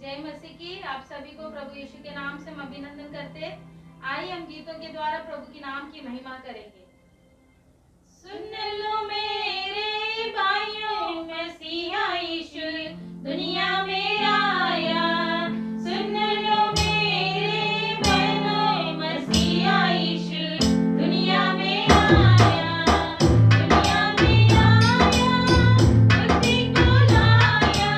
जय मसीह की। आप सभी को प्रभु यीशु के नाम से हम अभिनंदन करते। आइए हम गीतों के द्वारा प्रभु के नाम की महिमा करेंगे। सुन लो मेरे भाइयों, मसीहा यीशु दुनिया में आया। सुन लो मेरे बहनों, मसीहा यीशु दुनिया में आया। दुनिया में आया, मुक्ति को लाया।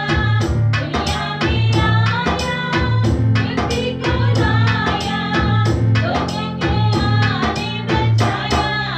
दुनिया में आया, मुक्ति को लाया। लोगों को आने बचाया।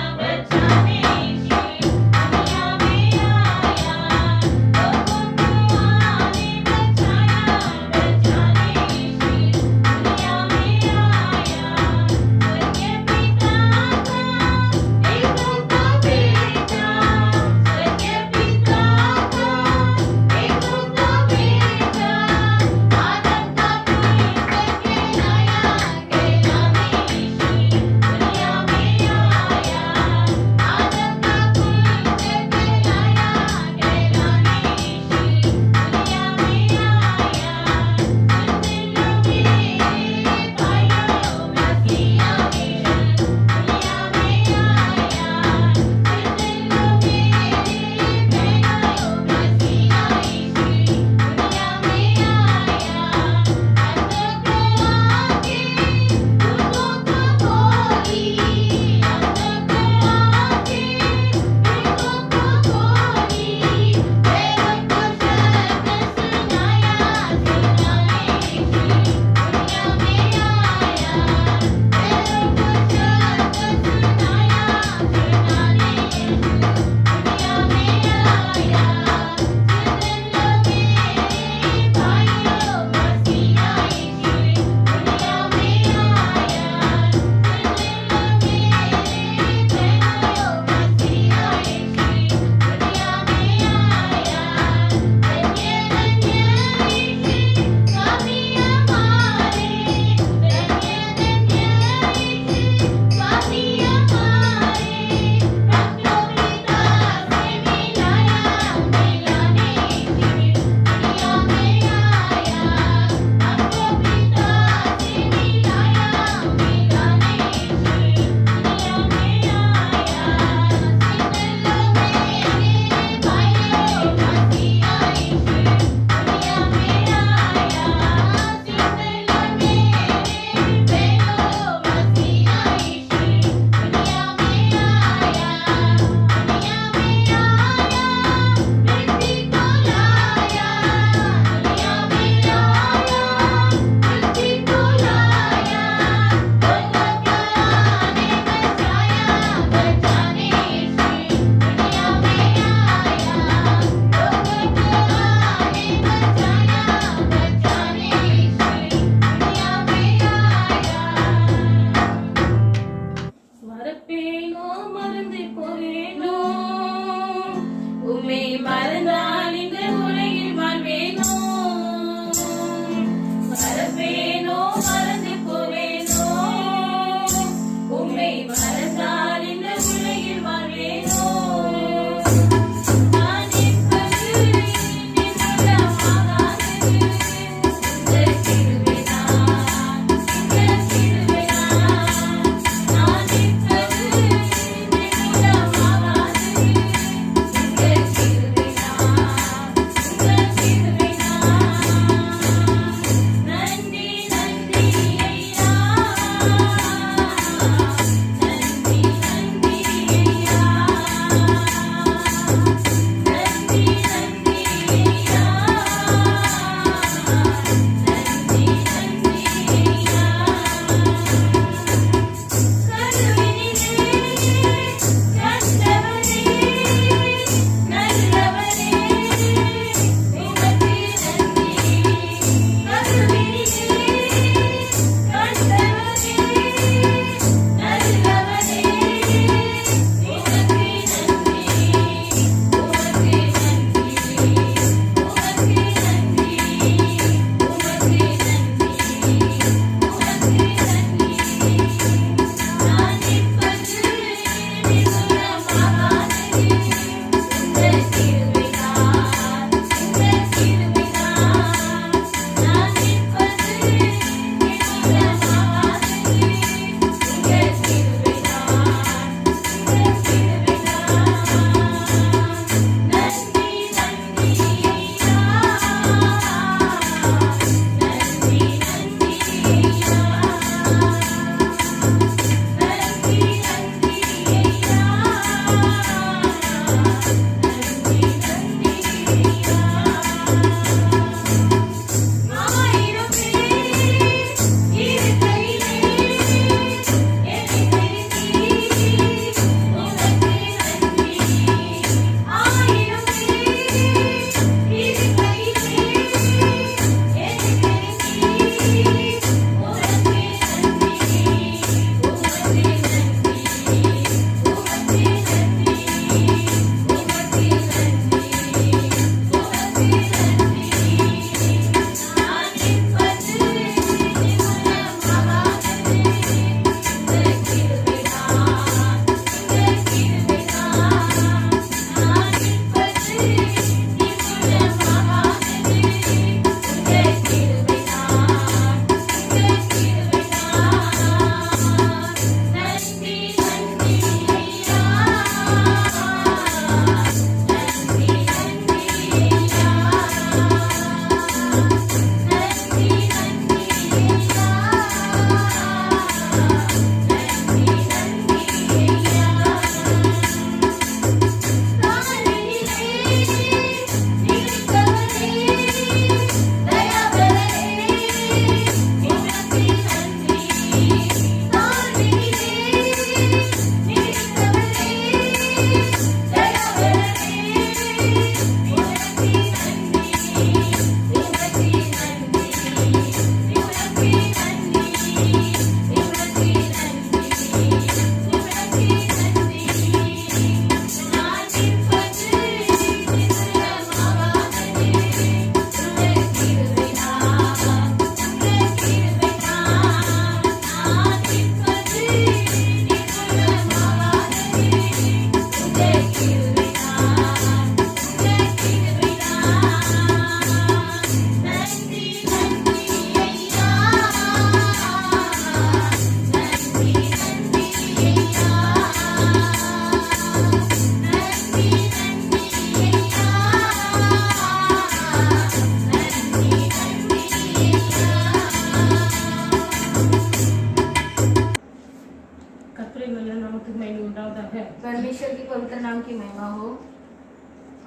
परमेश्वर के पवित्र नाम की महिमा हो।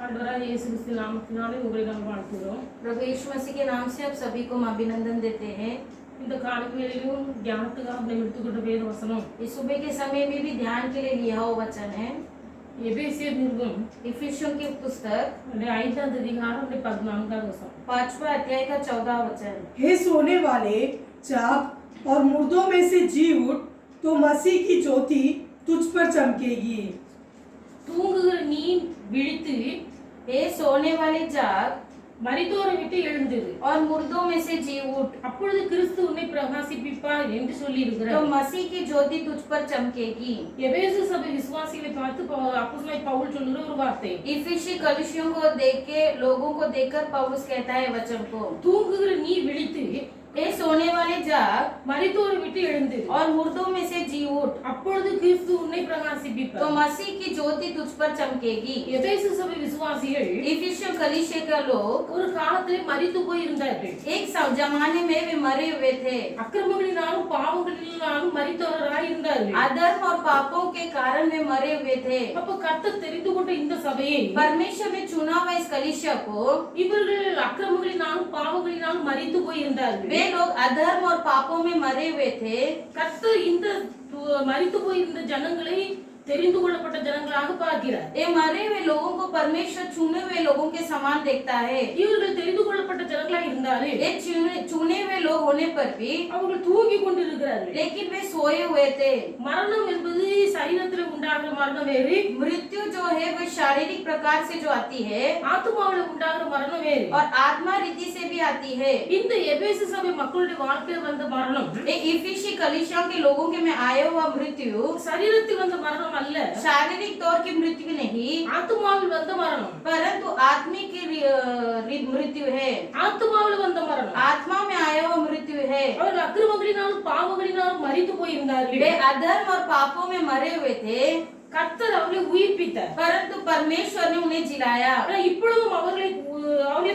ஆண்டவராக இயேசு கிறிஸ்து நாமத்தினாலே உங்களை நாங்கள் வாழ்த்துகிறோம். प्रभु यीशु मसीह के नाम से आप सभी को हम अभिनंदन देते हैं। இந்த காலவேளையிலும் தியானத்துக்காக நம்ம எடுத்துக்கிட்ட வேத வசனம் इस सुबह के समय में भी ध्यान के लिए लिया हुआ वचन है எபேசியர் நிருபம் इफिसियों की पुस्तक 5வது அதிகாரம் 14வது வசனம். 5वां अध्याय का 14वां वचन। हे सोने वाले जाग और मुर्दों में से जी उठ, तो मसीह की ज्योति तुझ पर चमकेगी। தூங்குகிற நீ விழித்து हे सोने वाले जाग மரித்தோரை விட்டு எழுந்திரு, और मुर्दों में से जी उठ, அப்பொழுது கிறிஸ்து உன்னை பிரகாசிப்பிப்பார் என்று சொல்லி तो இருக்கிறார். मसीह की ज्योति तुझ पर चमकेगी। எபேசு சபை விசுவாசிகளை பார்த்து அப்போஸ்தலனாகிய பவுல் சொல்லுகிற ஒரு வார்த்தை. इफिसी कलीसियों को देख के लोगों को देखकर पौलुस कहता है वचन को, தூங்குகிற நீ விழித்து हे सोने वाले जाग மரித்தோரை விட்டு எழுந்திரு, और मुर्दों में से जी उठ, அப்பொழுது கிறிஸ்து உன்னை तो பிரகாசிப்பிப்பார். मसीह की ज्योति तुझ पर चमकेगी। எபேசு சபை விசுவாசிகள் इफिसियों कलीसिया के लोग ஒரு காலத்திலே மரித்து போய் இருந்தார்கள். एक जमाने में वे मरे हुए थे, அக்கிரமங்களினாலும் பாவங்களினாலும் மரித்தவராய் இருந்தார்கள். अधर्म और पापों के कारण वे मरे हुए थे। அப்ப கர்த்தர் தெரிந்து கொண்ட இந்த சபையை परमेश्वर ने चुना हुआ इस कलीसिया को, இவர்கள் அக்கிரமங்களினாலும் பாவங்களினாலும் மரித்து போய் இருந்தார்கள். वे लोग अधर्म और पापों में मरे हुए थे। கர்த்தர் இந்த மரித்து போய் இருந்த ஜனங்களை தெரிந்து கொள்ளப்பட்ட ஜனங்களாக பார்க்கிறார். ये मरे हुए लोगों को परमेश्वर चुने हुए लोगों के समान देखता है। இவர்கள் தெரிந்து கொள்ளப்பட்ட ஜனங்களாக இருந்தாலே ये चुने हुए लोग होने पर भी அவர்கள் தூங்கி கொண்டிருக்கிறார்கள். लेकिन वे सोए हुए थे। மரணம் என்பது சரீரத்தில் உண்டாகிற மரணம் வேறு, मृत्यु जो है वो शारीरिक प्रकार से जो आती है ஆத்துமாவில் உண்டாகிற மரணம் வேறு. और आत्मा रीति से भी आती है। இந்த எபேசு சபை மக்களுடைய வாழ்க்கையில் வந்த மரணம் ये इफिसी कलीसिया के लोगों के में आया हुआ मृत्यु சரீரத்தில் வந்த மரணம் அல்ல, शारीरिक तौर की मृत्यु नहीं, ஆத்துமாவில் வந்த மரணம். परंतु आत्मिक की मृत्यु है। ஆத்துமாவில் வந்த மரணம். आत्मा में आया हुआ मृत्यु है। அவர்கள் அக்கிரமங்களினாலும் பாவங்களினாலும் மரித்து போயிருந்தார்கள். वे अधर्म और पापों में मरे हुए थे, கர்த்தர் அவர்களை உயிர்ப்பித்தார். परंतु परमेश्वर ने उन्हें जिलाया। ஆனா இப்பொழுதும் அவர்களை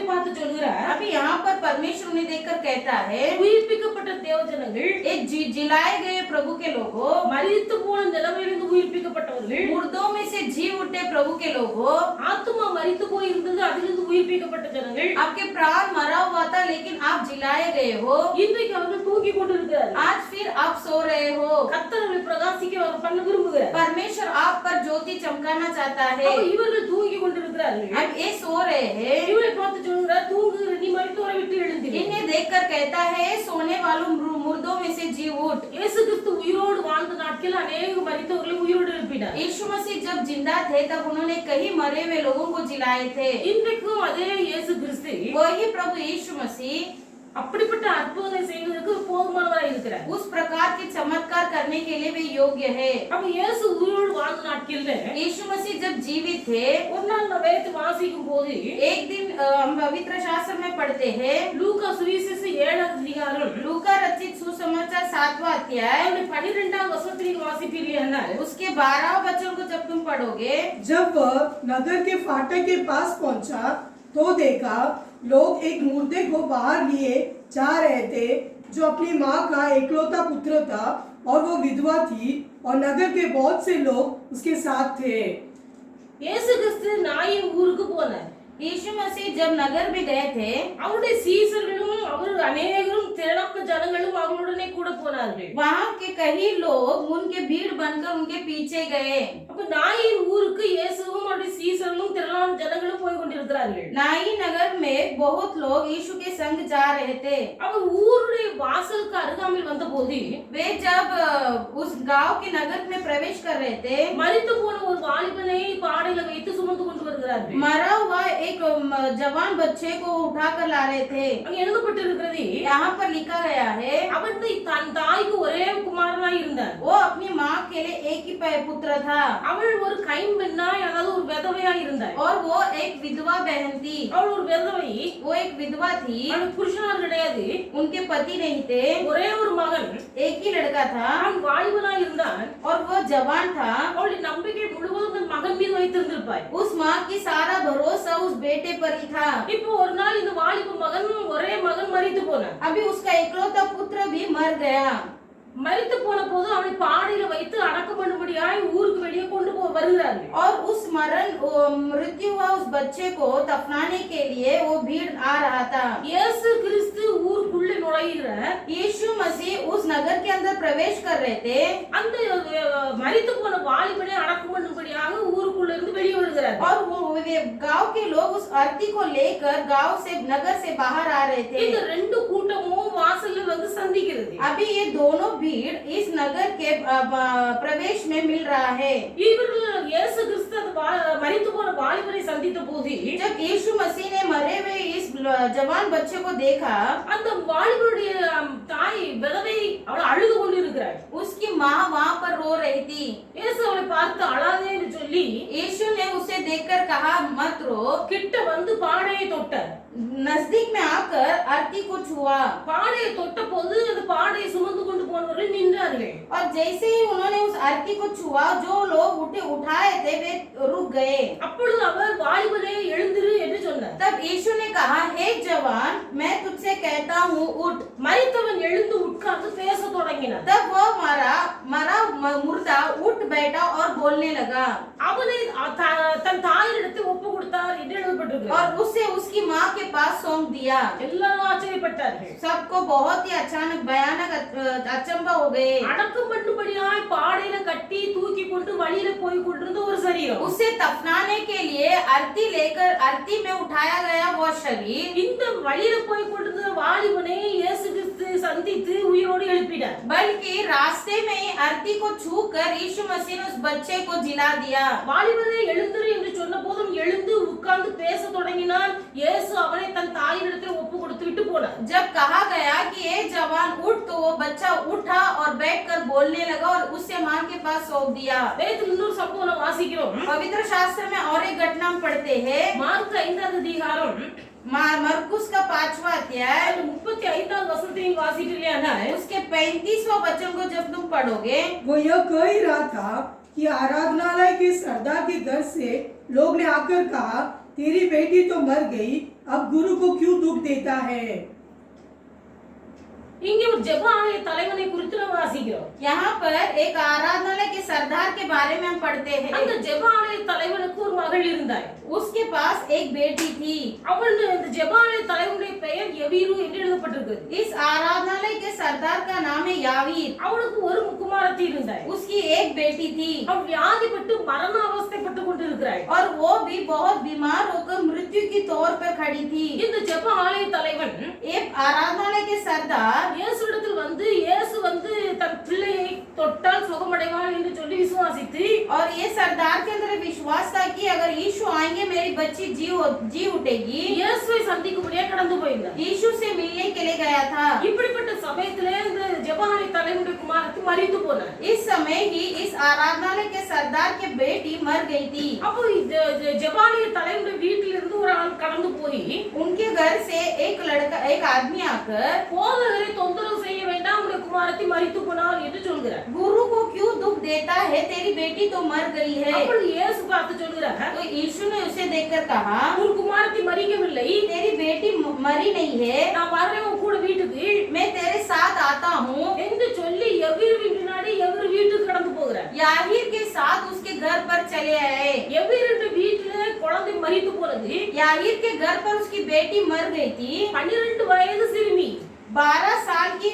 பார்த்து சொல்கிறார், अभी यहाँ पर परमेश्वर उन्हें देखकर कहता है, உயிர்ப்பிக்கப்பட்ட தேவஜனங்கள், एक जिलाए गए प्रभु के लोगों, மரித்து போன நிலைமையிலிருந்து உயிர்ப்பிக்கப்பட்டவர்கள், मुर्दों में से जी उठे प्रभु के लोगों, ஆத்துமா மரித்து போய் இருந்தது, அதிலிருந்து உயிர்ப்பிக்கப்பட்ட ஜனங்கள், आपके प्राण मरा हुआ था लेकिन आप जिलाए गए हो, இன்றைக்கு அவர்கள் தூங்கி கொண்டிருக்கிறார்கள். आज फिर आप सो रहे हो। கர்த்தர் அவர்களை பிரகாசிக்க பண்ண விரும்புகிறார். परमेश्वर आप पर ज्योति चमकाना चाहता है। அப்ப இவர்கள் தூங்கி கொண்டிருக்கிறார்கள். अब ये सो रहे हैं, இவரை பார்த்து சொல்கிறார், தூங்குகிற நீ மரித்தோரை விட்டு எழுந்திரு. इन्हें देखकर कहता है, सोने वालों मुर्दों में से जी उठ। இயேசு கிறிஸ்து உயிரோடு வாழ்ந்த நாட்களில் अनेक மரித்தவர்களை உயிரோடு எழுப்பினார். यीशु मसीह जब जिंदा थे तब उन्होंने कई मरे हुए लोगों को जिलाए थे। இன்றைக்கும் அதே இயேசு கிறிஸ்து वही प्रभु यीशु मसीह அப்படிப்பட்ட அற்புதங்களை செய்வதற்கு போதுமானவராய் இருக்கிறார். उस प्रकार के चमत्कार करने के लिए वे योग्य है। அப்ப இயேசு உயிரோடு வாழ்ந்த நாட்களில் यीशु मसीह जब जीवित थे, ஒரு நாள் நான் வேதத்தை வாசிக்கும் போது एक दिन हम पवित्र शास्त्र में पढ़ते हैं, லூக்கா சுவிசேஷம் 7வது அதிகாரம் लूका रचित सुसमाचार 7वां अध्याय 12வது வசனத்தில் வாசிப்பீர்கள். उसके 12 वचन को जब तुम पढ़ोगे, जब वह नगर के फाटक के पास पहुंचा तो देखा लोग एक मुर्दे को बाहर लिए जा रहे थे, जो अपनी माँ का एकलौता पुत्र था और वो विधवा थी, और नगर के बहुत से लोग उसके साथ थे। இயேசு கிறிஸ்து நாயின் ஊருக்கு போனார். यीशु मसीह जब नगर में गए थे, அவருடைய சீசர்களும் அவர் அநேகரும் திரளான ஜனங்களும் அவர்களுடனே கூட போனார்கள். वहाँ के कई लोग उनके भीड़ बनकर उनके पीछे गए। அப்ப நாயின் ஊருக்கு இயேசுவும் அவருடைய சீசர்களும் திரளான ஜனங்களும் போய் கொண்டிருக்கிறார்கள். नाई नगर में बहुत लोग यीशु के संग जा रहे थे। அவர் ஊருடைய வாசலுக்கு அருகாமையில் வந்தபோது वे जब उस गांव के नगर में प्रवेश कर रहे थे, மரித்து போன ஒரு வாலிபனை பாடையில வைத்து சுமந்து கொண்டு வருகிறார்கள். मरा हुआ एक जवान बच्चे को उठाकर ला रहे थे। அங்க எழுதப்பட்டிருக்கிறது, यहाँ पर लिखा गया है, அவன் தன் தாய்க்கு ஒரே குமாரனாய் இருந்தான். वो अपनी माँ के लिए एक ही पुत्र था, அவள் ஒரு கைம்பெண்ணாய், அதாவது ஒரு விதவையாய் இருந்தாள். और वो एक विधवा बहन थी। அவள் ஒரு விதவை, वो एक विधवा थी, அவளுக்கு புருஷனார் கிடையாது, उनके पति नहीं थे, ஒரே ஒரு மகன், एक ही लड़का था, அவன் வாலிபனாய் இருந்தான். और वो जवान था। அவளுடைய நம்பிக்கை முழுவதும் தன் மகன் மீது வைத்திருந்திருப்பாய். उस माँ की सारा भरोसा उस बेटे पर ही था। இப்போ ஒரு நாள் இந்த வாலிப மகன் ஒரே மகன் மரித்து போனான். अभी उसका इकलौता पुत्र भी मर गया। மரித்து போன போது அவனை பாடையில வைத்து அடக்கம் பண்ணும்படியாய் ஊருக்கு வெளியே கொண்டு வருகிறார்கள். और उस मृत्यु हुआ उस बच्चे को दफनाने के लिए वो भीड़ आ रहा था। இயேசு கிறிஸ்து ஊருக்குள்ளே நுழைகிற यीशु मसीह उस नगर के अंदर प्रवेश कर रहे थे। அந்த மரித்து போன வாலிபனை அடக்கம் பண்ணும்படியாக ஊருக்குள்ள இருந்து வெளியே வருகிறார். और वो गांव के लोग उस अर्थी को लेकर गांव से नगर से बाहर आ रहे थे। இந்த ரெண்டு கூட்டமும் வாசல்ல வந்து சந்திக்கிறது. अभी ये दोनों भीड़ इस नगर के प्रवेश में मिल रहा है। இவர்கள் இயேசு கிறிஸ்து மரித்து போன வாலிபனை சந்தித்த போது जब यीशु मसीह ने मरे हुए इस जवान बच्चे को देखा, அந்த வாலிபனுடைய தாய் விதவை அவள் அழுது கொண்டிருக்கிறாள். उसकी माँ वहाँ पर रो रही थी। இயேசு அவளை பார்த்து அழாதே என்று சொல்லி यीशु ने उसे देखकर कहा मत रो। கிட்ட வந்து பாடையை தொட்டார். नजदीक में आकर अर्थी को छुआ பாடையை தொட்ட போது அந்த பாடையை சுமந்து கொண்டு போனவர்கள் நின்றார்கள். और जैसे ही उन्होंने उस अर्थी को छुआ, जो लोग उठाए थे वे रुक गए। அப்பொழுது அவர் வாலிபனே எழுந்திரு என்று சொன்னார். तब यीशु ने कहा, हे जवान, मैं तुझसे कहता हूँ उठ। மரித்தவன் எழுந்து உட்கார்ந்து பேச தொடங்கினார். तब वह मरा मुर्दा उठ बैठा और बोलने लगा। அவனை தன் தாயினிடத்தில் ஒப்பு கொடுத்தார் என்று எழுதப்பட்டிருக்கிறது. और उसे उसकी माँ के पास सौंप दिया। எல்லாரும் ஆச்சரியப்பட்டார்கள். सबको बहुत ही अचानक भयानक अचंभा हो गए। அடக்கம் பண்ணும்படியாய் பாடையில கட்டி தூக்கி கொண்டு வழியில போய் கொண்டிருந்த ஒரு சரீரம். उसे दफनाने के लिए अर्थी लेकर अर्थी में उठाया गया वो शरीर। இந்த வழியில போய் கொண்டிருந்த வாலிபனை இயேசு கிறிஸ்து சந்தித்து உயிரோடு எழுப்பினார். बल्कि रास्ते में ही अर्थी को छूकर यीशु मसीह ने उस बच्चे को जिला दिया। வாலிபனே எழுந்திரு என்று சொன்ன போதும் எழுந்து உட்கார்ந்து பேச தொடங்கினான். இயேசு அவனை தன் தாயினிடத்தில் ஒப்பு கொடுத்து விட்டு போனார். जब कहा गया कि ये जवान उठ, तो वो बच्चा उठा और बैठकर बोलने लगा और उसे माँ के पास सौंप दिया। வேதத்தில் இன்னொரு சம்பவம் நாம் வாசிக்கிறோம். पवित्र शास्त्र में और एक घटना हम पढ़ते हैं। மார்க் 5வது அதிகாரம் मरकुस का 5वां अध्याय 35வது வசனத்தையும் வாசிக்கிறீர்களானால் उसके 35वां वचन को जब तुम पढ़ोगे, वो यह कह ही रहा था कि आराधनालय के सरदार के घर से लोग ने आकर कहा, तेरी बेटी तो मर गई, अब गुरु को क्यों दुख देता है। இங்கே ஒரு ஜெப ஆலய தலைவனை குறித்து நாம் வாசிக்கிறோம். यहाँ पर एक आराधनालय के सरदार के बारे में हम पढ़ते அந்த हैं। ஜெப ஆலய தலைவனுக்கு ஒரு மகள் இருந்தாள். उसके पास एक बेटी थी। அவள் இந்த ஜெப ஆலய தலைவனுடைய பெயர் எவீரு என்று எழுதப்பட்டிருக்கிறது. इस आराधनालय के सरदार का नाम है यावीर। அவளுக்கு ஒரு குமாரத்தி இருந்தாள். उसकी एक बेटी थी அவள் வியாதிப்பட்டு மரண அவஸ்தைப்பட்டு கொண்டிருக்கிறாள். और वो भी बहुत बीमार होकर मृत्यु की तौर पर खड़ी थी। இந்த ஜெப ஆலய தலைவன் एक आराधनालय के सरदार இயேசுவிடத்தில் வந்து இயேசு வந்து தன் பிள்ளையை தொட்டால் சுகமடைவான் என்று சொல்லி விசுவாசித்து और ये सरदार के अंदर विश्वास था कि अगर यीशु आएंगे मेरी बच्ची जी उठेगी। இயேசுவை சந்திக்கும்படியே கடந்து போயிருந்தார். यीशु से मिलने के लिए गया था। இப்படிப்பட்ட சமயத்திலே இந்த ஜெப ஆலய தலைவனுடைய குமாரத்தி மரித்து போனார். इस समय ही इस आराधनालय के सरदार के बेटी मर गई थी। அப்போ இந்த ஜெப ஆலய தலைவனுடைய வீட்டில இருந்து ஒரு ஆள் கடந்து போய் उनके घर से एक आदमी आकर போதகரை தொந்தரவு செய்ய வேண்டாம், உங்களுடைய குமாரத்தி மரித்து போனார் என்று சொல்கிறார். गुरु को क्यों दुख देता है, तेरी बेटी तो मर गई है। அப்போ இயேசு பார்த்து சொல்கிறார், तो यीशु ने उसे देखकर कहा, உன் குமாரத்தி மரிக்கவில்லை, तेरी बेटी मरी नहीं है, நான் வர்றேன் உன் கூட வீட்டுக்கு मैं तेरे साथ आता हूँ என்று சொல்லி எவ்வீரின் பின்னாடி எவ்வீர் வீட்டுக்கு கடந்து போகிறார். याहीर के साथ उसके घर पर चले आए। எவ்வீருடைய வீட்டுல குழந்தை மரித்து போனது. याहीर के घर पर उसकी बेटी मर गई थी। 12 வயது சிறுமி, 12 साल की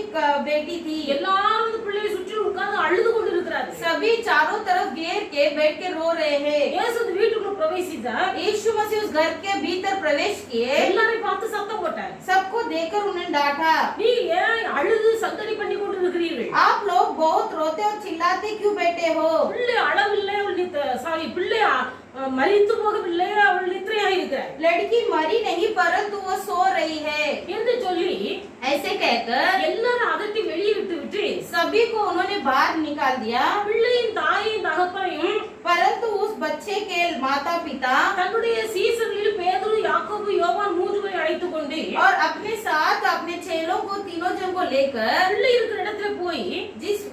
बेटी थी। எல்லாரும் அந்த பிள்ளையை சுற்றி உட்கார்ந்து அழுது கொண்டிருக்கிறார்கள். सभी चारों तरफ घेर के बैठ के रो रहे हैं। இயேசு அந்த வீட்டுக்குள்ள பிரவேசித்தார். यीशु मसीह उस घर के भीतर प्रवेश किए। எல்லாரையும் பார்த்து சத்தம் போட்டார், सबको देखकर उन्हें डांटा, நீங்க ஏன் அழுது சந்தடி பண்ணி கொண்டிருக்கிறீர்கள்? आप लोग बहुत रोते और चिल्लाते क्यों बैठे हो। பிள்ளை அளவில்லை, அவள் பிள்ளை மரித்து போகவில்லை, அவள் நித்திரையாக இருக்கிறாள் लड़की मरी नहीं परंतु वो सो रही है என்று சொல்லி ऐसे कहकर எல்லாரும் அதட்டி வெளியே விட்டு सभी को उन्होंने बाहर निकाल दिया। பிள்ளையின் தாயின் தகப்பனையும் परंतु उस बच्चे के माता पिता தன்னுடைய சீசர்களில் பேதுரு, யாக்கோபு, யோவான் 3 பேரை அழைத்துக் கொண்டு और अपने साथ अपने चेलों को तीनों जन को लेकर பிள்ளை இருக்கிற இடத்துல போய்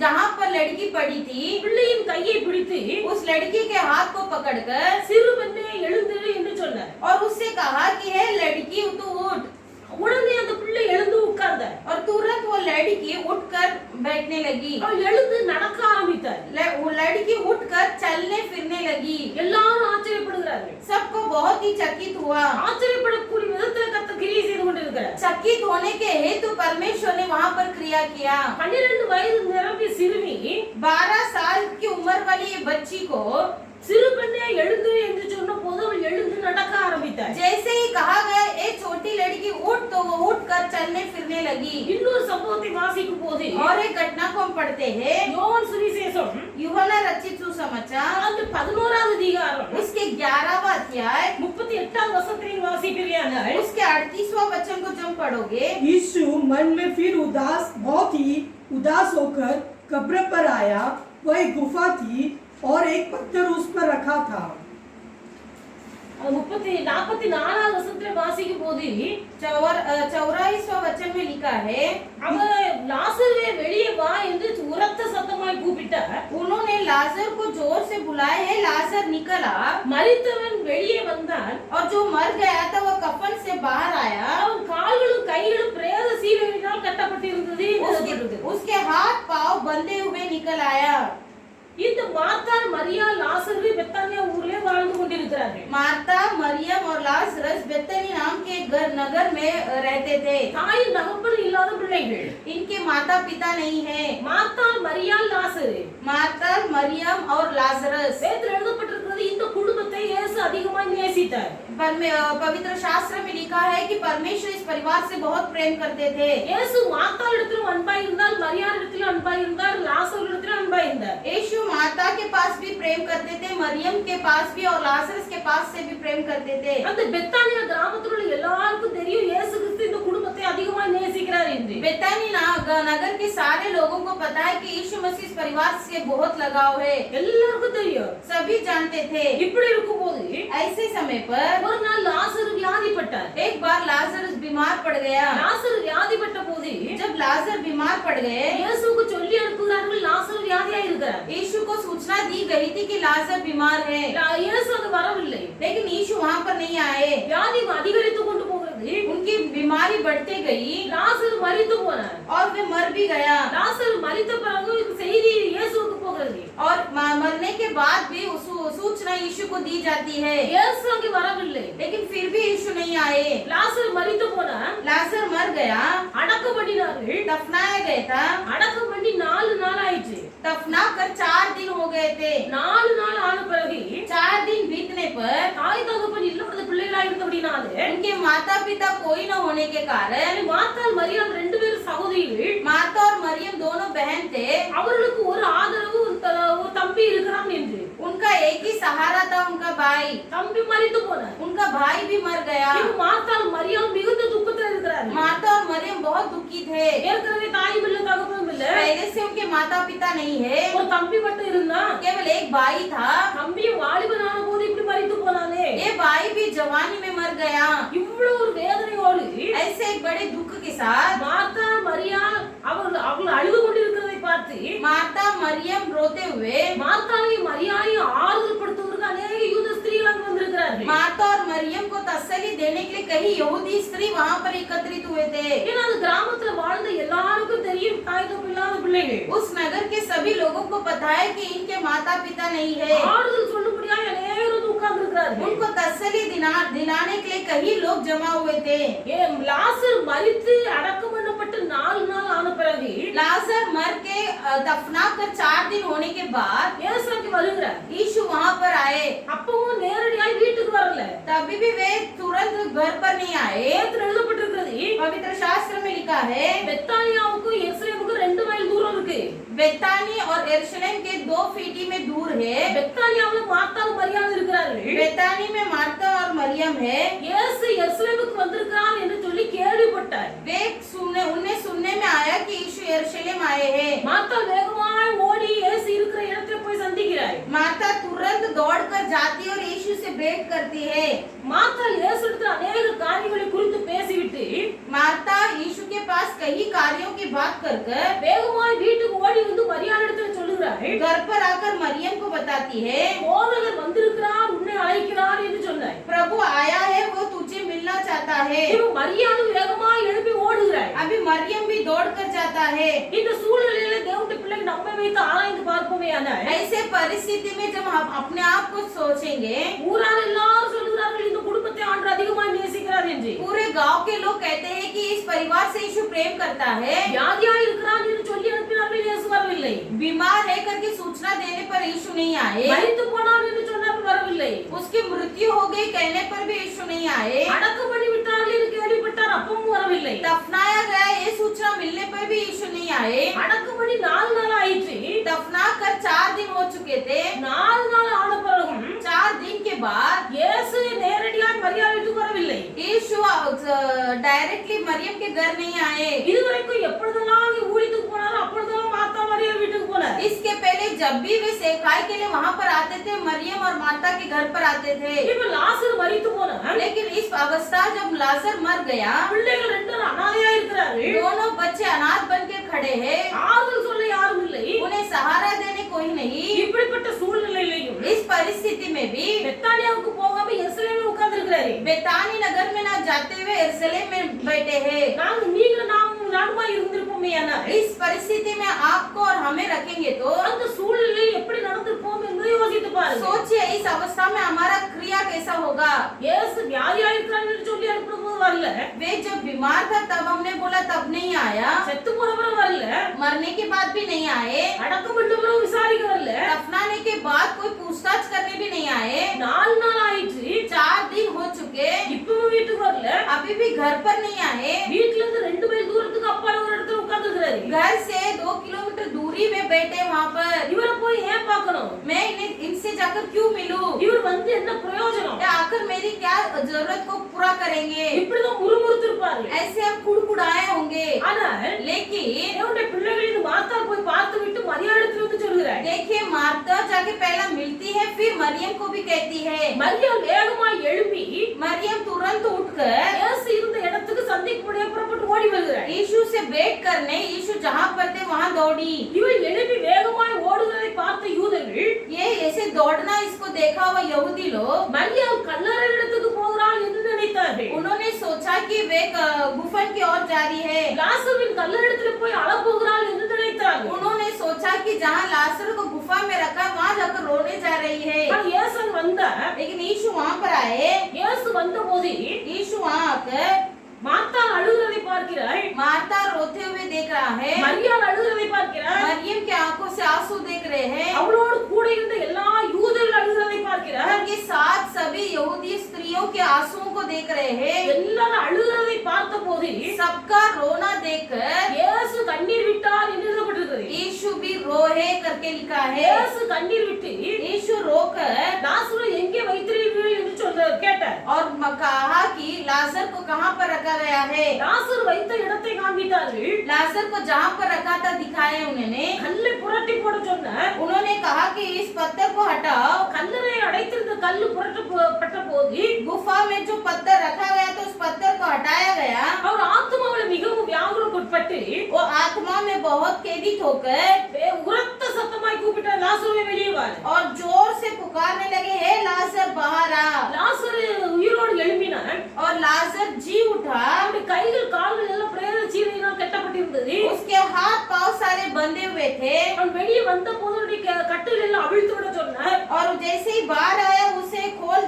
जहाँ पर लड़की पड़ी थी பிள்ளையின் கையை பிடித்து उस लड़की के हाथ को पकड़कर சிறு பெண்ணே எழுந்திரு என்று சொன்னார். और उससे कहा कि हे लड़की तू उठ। உடனே அந்த பிள்ளை எழுந்து உட்கார்ந்தார். और तुरंत वो लड़की उठकर बैठने लगी। அவள் எழுந்து நடக்க ஆரம்பித்தாள். वो लड़की उठकर चलने फिरने लगी। எல்லாரும் ஆச்சரியப்படுகிறார்கள். सबको बहुत ही चकित हुआ। ஆச்சரியப்படக்கூடிய விதத்தில் கர்த்தர் கிரியை செய்து கொண்டிருக்கிறார். चकित होने के हेतु परमेश्वर ने वहाँ पर क्रिया किया। 12 वयது நிரம்பிய சிறுமி 12 साल की उम्र वाली ये बच्ची को சிறு பெண்ணே எழுந்து என்று சொன்ன போது அவள் எழுந்து நடக்க ஆரம்பித்தாள். जैसे ही कहा गया एक छोटी लड़की उठ तो वो उठकर चलने फिरने लगी। இன்னொரு சம்பவத்தை வாசிக்கும் போது और एक घटना को हम पढ़ते हैं யோவான் சுவிசேஷம் यूहन्ना रचित सुसमाचार அந்த 11வது அதிகாரம் उसके 11वां अध्याय 38வது வசனத்தை வாசிப்பீர்களானால் उसके 38वां वचन को जब पढ़ोगे, यीशु मन में फिर बहुत ही उदास होकर कब्र पर आया। वह एक गुफा थी और एक पत्थर उस पर रखा था। 44வது வசனத்தை வாசிக்கும் போது 44वां वचन में लिखा है, அவன் லாசருவே வெளியே வா என்று உரத்த சத்தமாய் கூப்பிட்டார். उन्होंने लाजर को जोर से बुलाया है। लाजर निकला மரித்தவன் வெளியே வந்தான். और जो मर गया था वह कफन से बाहर आया। அவன் கால்களும் கைகளும் பிரேத சீலைகளினால் கட்டப்பட்டிருந்தது. उसके हाथ पांव बंधे हुए निकल आया। இந்த மார்த்தாள் மரியா லாசரு பெத்தானியா ஊரிலே வாழ்ந்து கொண்டிருக்கிறார்கள். मार्ता, मरियम और लाजरस बेतनी नाम के नगर में रहते थे। தாய் தகப்பன் இல்லாத பிள்ளைகள். इनके माता पिता नहीं है। மார்த்தாள் மரியா லாசரு. मार्ता, मरियम और लाजरस। வேதத்தில் எழுதப்பட்டிருக்கிறது இந்த குடும்பத்தை இயேசு அதிகமாக நேசித்தார். पवित्र शास्त्र में लिखा है कि परमेश्वर इस परिवार से बहुत प्रेम करते थे। இயேசு மார்த்தாள் இடத்திலும் அன்பாய் இருந்தார், மரியாள் இடத்திலும் அன்பாய் இருந்தார், லாசரு இடத்திலும் அன்பாய் இருந்தார். यीशु माता के पास भी प्रेम करते थे, मरियम के पास भी और लाजरस के पास से भी प्रेम करते थे। அந்த பெத்தானியா கிராமத்தில் உள்ள எல்லாருக்கும் தெரியும் இயேசு கிறிஸ்து இந்த குடும்பத்தை அதிகமாக நேசிக்கிறார் என்று. बेतानी नगर के सारे लोगों को पता है कि यीशु मसीह इस परिवार से बहुत लगाव है। எல்லாருக்கும் தெரியும். सभी जानते थे। இப்படி இருக்கும்போது ऐसे समय पर ஒரு நாள் லாசரு வியாதிப்பட்டார். एक बार लाजरस बीमार पड़ गया। லாசரு வியாதிப்பட்ட போது जब लाजर बीमार पड़ गए, இயேசுவுக்கு சொல்லி அனுப்புகிறார்கள் லாசரு வியாதியா இருக்கிறார். यीशु को सूचना दी गई थी कि लाजर बीमार है, இயேசு அங்க வரவில்லை. लेकिन यीशु वहाँ पर नहीं आए। வியாதி அதிகரித்து கொண்டு போகிறது. उनकी बीमारी बढ़ते गई லாசரு மரித்து போனார். और वे मर भी गया। லாசரு மரித்த பிறகு செய்தி இயேசுவுக்கு போகிறது. और मरने के बाद भी सूचना यीशु को दी जाती है, இயேசு அங்கே வரவில்லை. लेकिन फिर भी यीशु नहीं आए। லாசரு மரித்து போனார். लाजर मर गया, அடக்கம் பண்ணினார்கள். दफनाया गया था। அடக்கம் பண்ணி 4 நாள் ஆயிடுச்சு. दफना कर 4 दिन हो गए थे। 4 நாள் ஆன பிறகு 4 दिन बीतने पर தாய் தகப்பன் இல்லாத பிள்ளைகளா இருந்தபடினால उनके माता पिता कोई न होने के कारण மார்த்தாள் மரியாள் 2 பேரும் சகோதரிகள். मार्ता और मरियम दोनों बहन थे। அவர்களுக்கு ஒரு ஆதரவு ஒரு தம்பி இருக்கிறான் என்று. उनका एक ही सहारा था, उनका भाई। தம்பி மரித்து போனார். उनका भाई भी मर गया। மார்த்தாள் மரியாள் மிகுந்த துக்கத்தில் இருக்கிறார்கள். मार्ता और मरियम बहुत दुखी थे। ஏற்கனவே தாயும் இல்ல தகப்பனும் இல்ல. पहले से उनके माता पिता नहीं है, ஒரு தம்பி மட்டும் இருந்தான். केवल एक भाई था। தம்பி வாலிபனான போது இப்படி மரித்து போனானே. ये भाई भी जवानी में मर गया। இவ்வளவு ஒரு வேதனையோடு ऐसे एक बड़े दुख के साथ மார்த்தா மரியாள் அவர்கள் அழுது கொண்டிருக்கிறதை பார்த்து मार्ता मरियम रोते हुए மார்த்தாளையும் மரியாளையும் ஆறுதல் படுத்துவதற்கு अनेक யூத ஸ்திரீகள் அங்கு வந்திருக்கிறார்கள். मार्ता और मरियम को तसल्ली देने के लिए कई यहूदी स्त्री वहाँ पर एकत्रित हुए थे। ஏன்னா அந்த கிராமத்துல வாழ்ந்த எல்லாருக்கும் தெரியும் தாய் தகப்பன் இல்லாத பிள்ளைகள். उस नगर के सभी लोगों को पता है कि इनके माता पिता नहीं है। ஆறுதல் சொல்லும்படியாக அநேகரும் உட்கார்ந்து இருக்கிறார்கள். उनको तसल्ली दिलाने के लिए कई लोग जमा हुए थे। லாசர் மரித்து அடக்கம் பண்ணப்பட்டு 4 நாள் ஆன பிறகு लाजर मर के दफना कर 4 दिन होने के बाद இயேசு அங்கே வருகிறார். यीशु वहाँ पर आए। அப்பவும் நேரடியாக வீட்டுக்கு வரல. तभी भी वे तुरंत घर पर नहीं आए। வேதத்தில் எழுதப்பட்டிருக்கிறது पवित्र शास्त्र में लिखा है பெத்தானியாவுக்கும் எருசலேமுக்கும் 2 மைல் தூரம் இருக்கு. बेतानी और यरूशलेम के 2 फीटी में दूर है। பெத்தானியாவுல மார்த்தாள் மரியாள் இருக்கிறார்கள். बेतानी में मार्ता और मरियम है। இயேசு எருசலேமுக்கு வந்திருக்கிறார் என்று சொல்லி கேள்விப்பட்டார். वे उन्हें सुनने में आया कि यीशु यरूशलेम आए हैं। மார்த்தாள் வேகமாய் ஓடி இயேசு இருக்கிற இடத்துல போய் சந்திக்கிறார். मार्ता तुरंत दौड़कर जाती और यीशु से भेंट करती है। மார்த்தாள் இயேசு இடத்துல अनेक காரியங்களை குறித்து பேசிவிட்டு मार्ता यीशु के पास कई कार्यों की बात कर வேகமாய் வீட்டுக்கு ஓடி வந்து மரியாள் இடத்துல சொல்லுகிறார். घर पर आकर मरियम को बताती है, போதகர் வந்திருக்கிறார், உன்னை அழைக்கிறார் என்று சொன்னார். प्रभु आया है, वो तुझे मिलना चाहता है। இப்போ மரியாள் வேகமாய் எழுப்பி ஓடுகிறார். अभी मरियम भी दौड़ कर जाता है। இந்த சூழ்நிலையில தேவனுடைய பிள்ளைகள் நம்மை வைத்து ஆராய்ந்து பார்ப்போமேயானால் ऐसे परिस्थिति में जब हम अपने आप को सोचेंगे, ஊரார் எல்லாரும் சொல்லுகிறார்கள் இந்த குடும்பத்தை ஆண்டவர் அதிகமாக நேசிக்கிறார் என்று, पूरे गांव के लोग कहते हैं कि इस परिवार से यीशु प्रेम करता है, வியாதியா இருக்கிறான் என்று சொல்லி அனுப்பினார்கள், இயேசு வரவில்லை. बीमार है करके सूचना देने पर यीशु नहीं आए, மரித்து போனான் என்று சொன்னார்கள், வரவில்லை. उसकी मृत्यु हो गई कहने पर भी यीशु नहीं आए, அடக்கம் பண்ணி விட்டார்கள் என்று கேள்விப்பட்டார், அப்பவும் வரவில்லை. दफनाया गया ये सूचना मिलने पर भी यीशु नहीं आए, அடக்கம் பண்ணி 4 நாள் ஆயிற்று. दफना कर 4 दिन हो चुके थे, 4 நாள் ஆன பிறகும் 4 दिन के बाद இயேசு நேரடியாக மரியா வீட்டுக்கு வரவில்லை. यीशु डायरेक्टली मरियम के घर नहीं आए। இதுவரைக்கும் எப்பொழுதெல்லாம் ஊழியத்துக்கு போனாலும் அப்பொழுதெல்லாம் மார்த்தா மரியா வீட்டுக்கு போனார். इसके पहले जब भी वे सेवकाई के लिए वहां पर आते थे, मरियम और मार्ता के घर पर आते थे। இப்ப லாசர் மரித்து போனார். लेकिन इस अवस्था जब लाजर मर गया, பிள்ளைகள் 2 அனாதையா இருக்கிறார்கள். दोनों बच्चे अनाथ बन के खड़े हैं, ஆறுதல் சொல்ல யாரும் இல்லை. उन्हें सहारा देने कोई नहीं। இப்படிப்பட்ட சூழ்நிலையிலையும் इस परिस्थिति में भी பெத்தானியாவுக்கு போகாம எருசலேமில் உட்கார்ந்து இருக்கிறாரு. बेतानी नगर में ना जाते हुए यरूशलेम में बैठे हैं। நானுமா இருந்திருப்போமேயானால் इस परिस्थिति में आपको और हमें रखेंगे तो அந்த சூழ்நிலையில் எப்படி நடந்திருப்போம் என்று யோசித்து பாருங்க. सोचिए इस अवस्था में हमारा क्रिया कैसा होगा। இயேசு வியாதியா இருக்கிறார் என்று சொல்லி அனுப்பும்போது வரல. वे जब बीमार था तब हमने बोला तब नहीं आया, செத்து போனவரும் வரல. मरने के बाद भी नहीं आए, அடக்கம் பண்ணவரும் விசாரிக்க வரல. दफनाने के बाद कोई पूछताछ करने भी नहीं आए। 4 நாள் ஆயிற்று. 4 दिन हो चुके, இப்பவும் வீட்டுக்கு வரல. अभी भी घर पर नहीं आए। வீட்ல இருந்து 2 மைல் தூரத்துக்கு அப்பால ஒரு இடத்துல உட்கார்ந்து இருக்கிறாரு. घर से 2 किलोमीटर दूरी में बैठे वहाँ पर। இவரை போய் ஏன் பார்க்கணும்? मैं इनसे जाकर क्यों मिलूं? இவர் வந்து என்ன பிரயோஜனம்? या आकर मेरी क्या जरूरत को पूरा करेंगे? இப்படிதான் முறுமுறுத்திருப்பாரு. ऐसे हम कुड़कुड़ाए होंगे। ஆனால் लेकिन தேவனுடைய பிள்ளைகள் இந்த மார்த்தா போய் பார்த்து விட்டு மரியாதை வந்து சொல்கிறார். देखिए मार्ता जाके पहला मिलती है, फिर मरियम को भी कहती है। மரியாள் வேகமாய் எழும்பி मरियम तुरंत उठकर இயேசு இருந்த இடத்துக்கு சந்திக்க முடிய புறப்பட்டு ஓடி வருகிறார். यीशु से भेंट करने यीशु जहाँ पर थे वहाँ दौड़ी। இவள் எழும்பி வேகமாய் ஓடுவதை பார்த்த யூதர்கள் ये ऐसे दौड़ना इसको देखा हुआ यहूदी लोग மரியாள் கல்லறை இடத்துக்கு போகிறாள் என்று நினைத்தார்கள். उन्होंने सोचा कि वे गुफन की ओर जा रही है। லாசருவின் கல்லறை இடத்துல போய் அழ போகிறாள் என்று நினைத்தார்கள். उन्होंने सोचा कि जहाँ लाजर को गुफा में रखा वहाँ जाकर रोने जा रही है। ஆனால் இயேசு வந்தார். लेकिन यीशु वहाँ पर आए। இயேசு வந்தபோது यीशु वहाँ आकर மார்த்தா அழுகிறதை பார்க்கிறாள். मार्ता रोते हुए देख रहा है, மரியாள் அழுகிறதை பார்க்கிறாள். मरियम के आंखों से आंसू देख रहे हैं, அவளோடு கூட இருந்த எல்லா யூதர்கள் அழுகிறதை பார்க்கிறாள். उनके साथ सभी यहूदी स्त्रियों के आंसुओं को देख रहे हैं। எல்லாரும் அழுகிறதை பார்த்தபோது सबका रोना देखकर இயேசு கண்ணீர் விட்டார் என்று எழுதப்பட்டிருக்கிறது. यीशु भी रोए करके लिखा है। இயேசு கண்ணீர் விட்டு यीशु रोकर லாசரை எங்கே வைத்தீர்கள் என்று கேட்டார். और कहा कि लाजर को कहाँ पर रखा गया है। லாசர் வைத்த இடத்தை காண்பித்தார்கள். लाजर को जहाँ पर रखा था दिखाए उन्होंने। கல்லை புரட்டி போட சொன்னார். उन्होंने कहा कि इस पत्थर को हटाओ। கல்லறை அடைத்திருந்த கல்லு புரட்டப்பட்ட போது गुफा में जो पत्थर रखा गया तो उस पत्थर को हटाया गया। அவர் ஆத்மாவில் மிகவும் வியாகுலப்பட்டு वो आत्मा में बहुत कैदित होकर உரத்த சத்தமாய் கூப்பிட்டார், லாசருவே வெளியே வா. और जोर से पुकारने लगे, हे लाजर बाहर आ। லாசர் உயிரோடு எழும்பினார். और लाजर जी उठा। அவருடைய கைகள் கால்கள் எல்லாம் பிரேத சீலையினால் கட்டப்பட்டிருந்தது. उसके हाथ पांव सारे बंधे हुए थे। அவன் வெளியே வந்த போது கட்டில் எல்லாம் அவிழ்த்து விட சொன்னார். और जैसे ही बाहर आया उसे खोल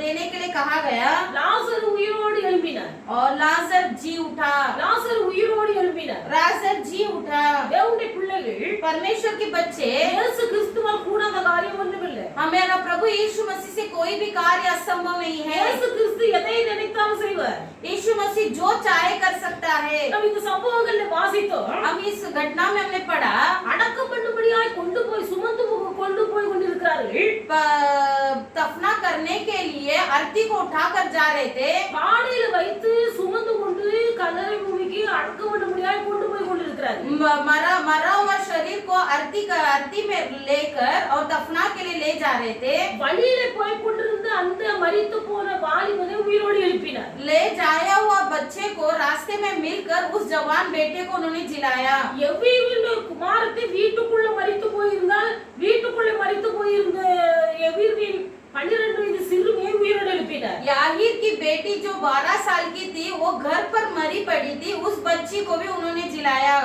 देने के लिए कहा गया। லாசர் உயிரோடு எழும்பினார். और लाजर जी उठा। லாசர் உயிரோடு எழும்பினார். लाजर जी उठा। தேவனுடைய பிள்ளைகள் परमेश्वर के बच्चे, இயேசு கிறிஸ்துவால் கூடாத காரியம் ஒன்றுமில்லை. हमारा प्रभु यीशु मसीह से कोई भी कार्य असंभव नहीं है। இயேசு கிறிஸ்து எதை நினைத்தாலும் செய்வார். यीशु मसीह जो चाहे कर सकता है। நாம் இந்த சம்பவங்களை வாசித்தோம். हम इस घटना में हमने पढ़ा, அடக்கம் பண்ணும்படியாய் கொண்டு போய் சுமந்து கொண்டு போய் கொண்டிருக்கிறார்கள். दफना करने के लिए अर्थी को उठाकर जा रहे थे। பாடையில வைத்து சுமந்து கொண்டு கல்லறை பூமிக்கு அடக்கம் பண்ணும்படியாய் கொண்டு போய் கொண்டிருக்கிறார்கள். मरा हुआ शरीर को अर्थी में लेकर और दफना के लिए ले जा रहे थे। வழியில போய் கொண்டிருந்த அந்த மரித்து போன வாலிபனை உயிரோடு எழுப்பினார். ले जाया हुआ बच्चे को रास्ते में मिलकर उस जवान बेटे को उन्होंने जिलाया। எவ்வீரின் குமாரத்தை வீட்டுக்குள்ள மரித்து போயிருந்தால் வீட்டுக்குள்ள மரித்து போயிருந்த எவ்வீரின் 12 வயது சிறுமியை உயிரோடு எழுப்பினார். எழுப்பிட்டார். याहीर की बेटी जो 12 साल की थी वो घर पर मरी पड़ी थी, उस बच्ची को भी उन्होंने जिलाया।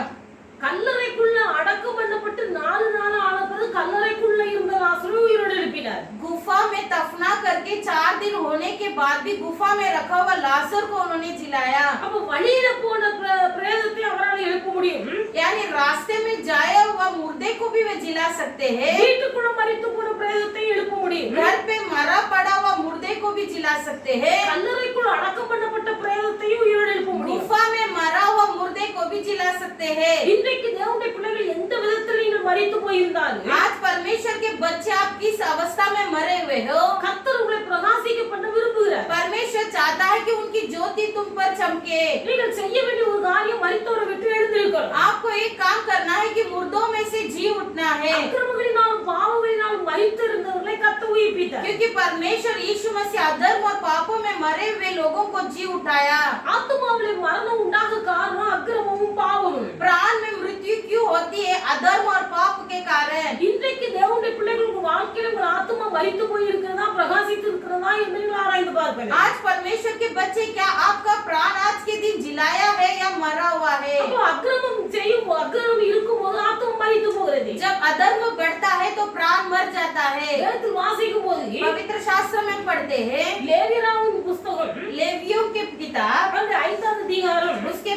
கல்லறைக்குள்ள அடக்கம் பண்ணப்பட்டு 4 நாள் ஆன பிறகு கல்லறைக்குள்ள இருந்த லாசரு உயிரோடு எழுப்பினார். गुफा में दफना करके 4 दिन होने के बाद भी गुफा में रखा हुआ लाजर को उन्होंने जिलाया। அப்ப வழியில போன பிரேதத்தை அவரால் எழுப்ப முடியும். यानी रास्ते में जाया हुआ मुर्दे को भी वे जिला सकते हैं। வீட்டுக்குள்ள மரித்து போன பிரேதத்தை எழுப்ப முடியும். घर पे मरा पड़ा हुआ मुर्दे को भी जिला सकते हैं। கல்லறைக்குள் அடக்கம் பண்ணப்பட்ட பிரேதத்தையும் உயிரோடு எழுப்ப முடியும். गुफा में मरा हुआ मुर्दे को भी जिला सकते हैं। இன்றைக்கு தேவனுடைய பிள்ளைகள் எந்த விதத்தில் நீங்கள் மரித்து போயிருந்தாலும் आज परमेश्वर के बच्चे आप किस अवस्था में मरे हुए हो, கர்த்தர் உங்களை பிரகாசிக்க பண்ண விரும்புகிறார். परमेश्वर चाहता है कि उनकी ज्योति तुम पर चमके। நீங்கள் செய்ய வேண்டிய ஒரு காரியம் மரித்தவரை விட்டு எழுந்திருக்கணும். आपको एक काम करना है कि मुर्दों में से जी उठना है, அக்கிரமங்களினாலும் பாவங்களினாலும் மரித்து இருந்தவர்களை கர்த்தர் உயிர்ப்பித்தார். क्योंकि परमेश्वर यीशु मसीह अधर्म और पापों में मरे हुए लोगों को जी उठाया। ஆத்துமாவிலே மரணம் உண்டாக காரணம் அக்கிரமமும் பாவமும். प्राण में मृत्यु क्यों होती है? अधर्म और पाप के कारण। இன்றைக்கு தேவனுடைய பிள்ளைகளுக்கு வாழ்க்கையில உங்கள் ஆத்துமா மரித்து போய் இருக்கிறதா பிரகாசித்து இருக்கிறதா என்று நீங்கள் ஆராய்ந்து பார்ப்பேன். आज परमेश्वर के बच्चे, क्या आपका प्राण आज के दिन जिलाया है या मरा हुआ है? அப்போ அக்கிரமம் செய்யும் அக்கிரமம் இருக்கும்போது ஆத்துமா மரித்து போகிறது. जब अधर्म बढ़ता है तो प्राण मर जाता है। வேதத்தில் வாசிக்கும் போது पवित्र शास्त्र में पढ़ते हैं, லேவியராவின் புஸ்தகம் लेवियों के किताब அந்த 5ஆம் அதிகாரம் उसके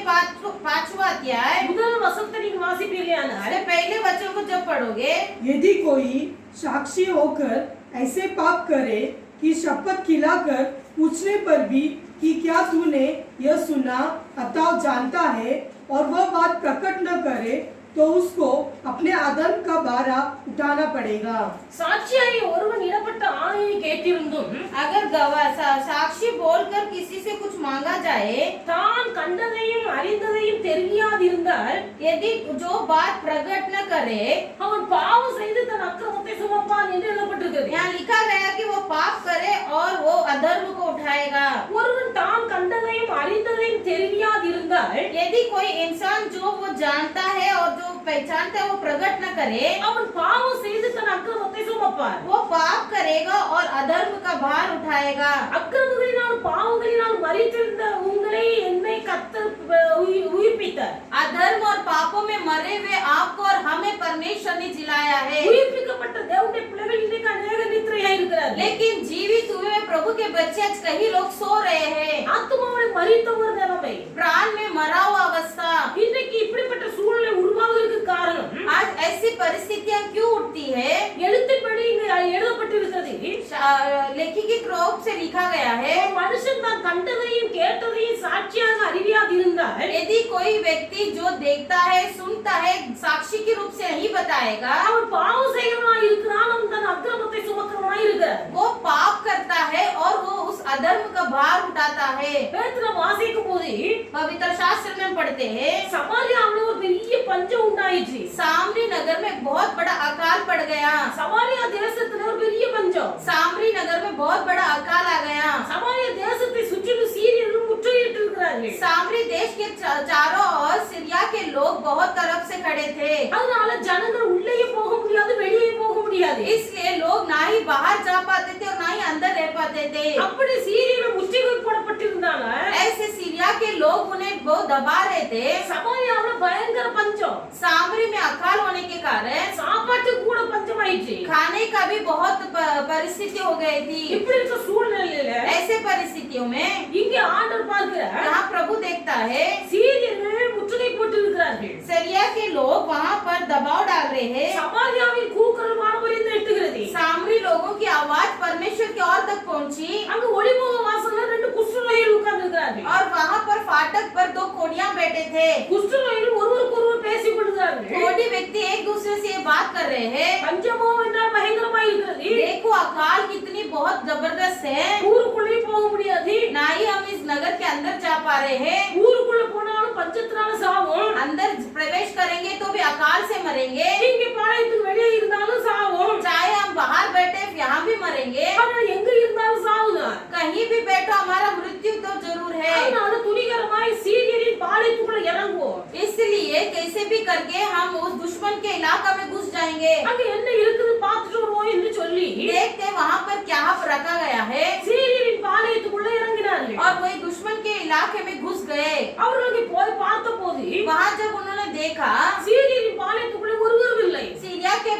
पांचवा अध्याय முதல் வசனத்தை நீங்க வாசிப்பீர்களானால் उसके पहले वचन को जब पढ़ोगे, यदि कोई साक्षी होकर ऐसे पाप करे कि शपथ खिलाकर पूछने पर भी कि क्या तूने यह सुना अथवा जानता है और वह बात प्रकट न करे तो उसको अपने अधर्म का भारा उठाना पड़ेगा। சாட்சியாகி ஒருவன் இடப்பட்ட ஆணையை கேட்டிருந்தும் अगर गवाह साक्षी बोलकर किसी से कुछ मांगा जाए, தான் கண்டதையும் அறிந்ததையும் தெரியாதிருந்தால் यदि जो बात प्रकट न करे, அவன் பாவம் செய்து தன் அக்கிரமத்தை சுமப்பான் என்று எழுதப்பட்டிருக்கிறது. यहाँ लिखा गया कि वो पाप करे और वो अधर्म को उठाएगा। ஒருவன் தான் கண்டதையும் அறிந்ததையும் தெரியாதிருந்தால் यदि कोई इंसान जो वो जानता है और जो पहचानता है वो प्रकट न करे, அவன் பாவம் செய்து தன் அக்கிரமத்தை சுமப்பான். वो पाप करेगा और अधर्म का भार उठाएगा। அக்கிரமங்களினாலும் பாவங்களினாலும் மரித்திருந்த உங்களை என்னை கர்த்தர் உயிர்ப்பித்தார். अधर्म और पापों में मरे हुए आपको और हमें परमेश्वर ने जिलाया है। உயிர்ப்பிக்கப்பட்ட தேவனுடைய பிள்ளைகள் இன்றைக்கு அநேக நித்திரையாக இருக்கிறார்கள். लेकिन जीवित हुए प्रभु के बच्चे आज कई लोग सो रहे हैं। ஆத்துமாவை மரித்த ஒரு நிலைமை प्राण में मरा हुआ अवस्था। இன்றைக்கு இப்படிப்பட்ட சூழ்நிலை உருவாவதற்கு காரணம் आज ऐसी परिस्थितियां क्यों उठती है? எழுத்தின்படி இங்கு எழுதப்பட்டிருக்கிறது. लेखी के रूप से लिखा गया है, மனுஷன் தான் கண்டதையும் கேட்டதையும் சாட்சியாக அறிவியாதிருந்தால் यदि कोई व्यक्ति जो देखता है सुनता है साक्षी के रूप से नहीं बताएगा, அவன் பாவம் செய்கிறவனாய் இருக்கிறான், அவன் தன் அக்கிரமத்தை சுமக்கிறவனாய் இருக்கிறான். वो पाप करता है और वो उस अधर्म का भार उठाता है। வேதத்துல வாசிக்கும் போது पवित्र शास्त्र में पढ़ते हैं, சமாரியாவில் ஒரு பெரிய பஞ்சம் உண்டாயிற்று. सामरी नगर में बहुत बड़ा अकाल पड़ गया। சமாரியா தேசத்துல ஒரு பெரிய பஞ்சம். सामरी नगर में बहुत बड़ा अकाल आ गया। சமாரியா தேசத்தை சுற்றிலும் சீரியர்கள் முற்றுகையிட்டு இருக்கிறார்கள். सामरी देश के चारों ओर सीरिया के लोग बहुत तरफ से खड़े थे, அதனால ஜனங்கள் உள்ளேயே போக முடியாது, வெளியே போக முடியாது. इसलिए लोग ना ही बाहर जा पाते थे और ना ही अंदर रह पाते थे। அப்படி சீரியர்கள் முற்றுகை போடப்பட்டிருந்தாங்க. ऐसे सीरिया के लोग उन्हें बहुत दबा रहे थे। சமாரியாவுல பயங்கர பஞ்சம். सामरी में अकाल होने के कारण சாப்பாட்டுக்கு கூட பஞ்சம் ஆயிடுச்சு. खाने का भी बहुत परिस्थिति हो गई थी। இப்படி இருக்க சூழ்நிலையில ऐसे परिस्थितियों में இங்க ஆண்டவர் பார்க்கிறார், यहाँ प्रभु देखता है சீரியர்கள் முற்றுகை போட்டு இருக்கிறார்கள். सीरिया के लोग वहाँ पर दबाव डाल रहे हैं। சமாரியாவின் கூக்குரல் வானவரிந்து எட்டுகிறது. सामरी लोगों की आवाज परमेश्वर की ओर तक पहुंची அங்க ஒளிமுக வாசல்ல 2 குஷ்டரோகிகள் உட்கார்ந்து இருக்கிறார்கள். और वहाँ पर फाटक पर 2 कोढ़ियां बैठे थे। குஷ்டரோகிகள் ஒருவருக்கொருவர் பேசிக் கொள்கிறார்கள். कोढ़ी व्यक्ति एक दूसरे से ये बात कर रहे हैं, பஞ்சமோ என்றால் பயங்கரமாய் இருக்கிறது. देखो अकाल कितनी बहुत जबरदस्त है, ஊருக்குள்ளே போக முடியாது. ना ही हम इस नगर के अंदर जा पा रहे हैं। ஊருக்குள்ள போனாலும் பஞ்சத்தினால சாவோம். अंदर प्रवेश करेंगे तो भी अकाल से मरेंगे, இங்க பாளையத்துக்கு வெளியே இருந்தாலும் சாவோம். चाहे हम बाहर बैठे यहाँ भी मरेंगे। ஆனா எங்க இருந்தாலும் சாவுதான். कहीं भी बैठो हमारा मृत्यु तो जरूर है। அதனால துணிகரமாய் சீரியரின் பாளையத்துக்குள்ள இறங்குவோம். इसलिए कैसे भी करके हम उस दुश्मन के इलाका में घुस जाएंगे, அங்க என்ன இருக்குது பார்த்துட்டு வருவோம் என்று சொல்லி देखते वहाँ पर क्या रखा गया है। சீரியரின் பாளையத்துக்குள்ள और वही दुश्मन के इलाके में घुस गए। அவர்களுக்கு போய் பார்த்தபோது वहाँ जब उन्होंने देखा சீரியரின் பாளையத்துக்குள்ளே ஒருவரும் இல்லை. सीरिया के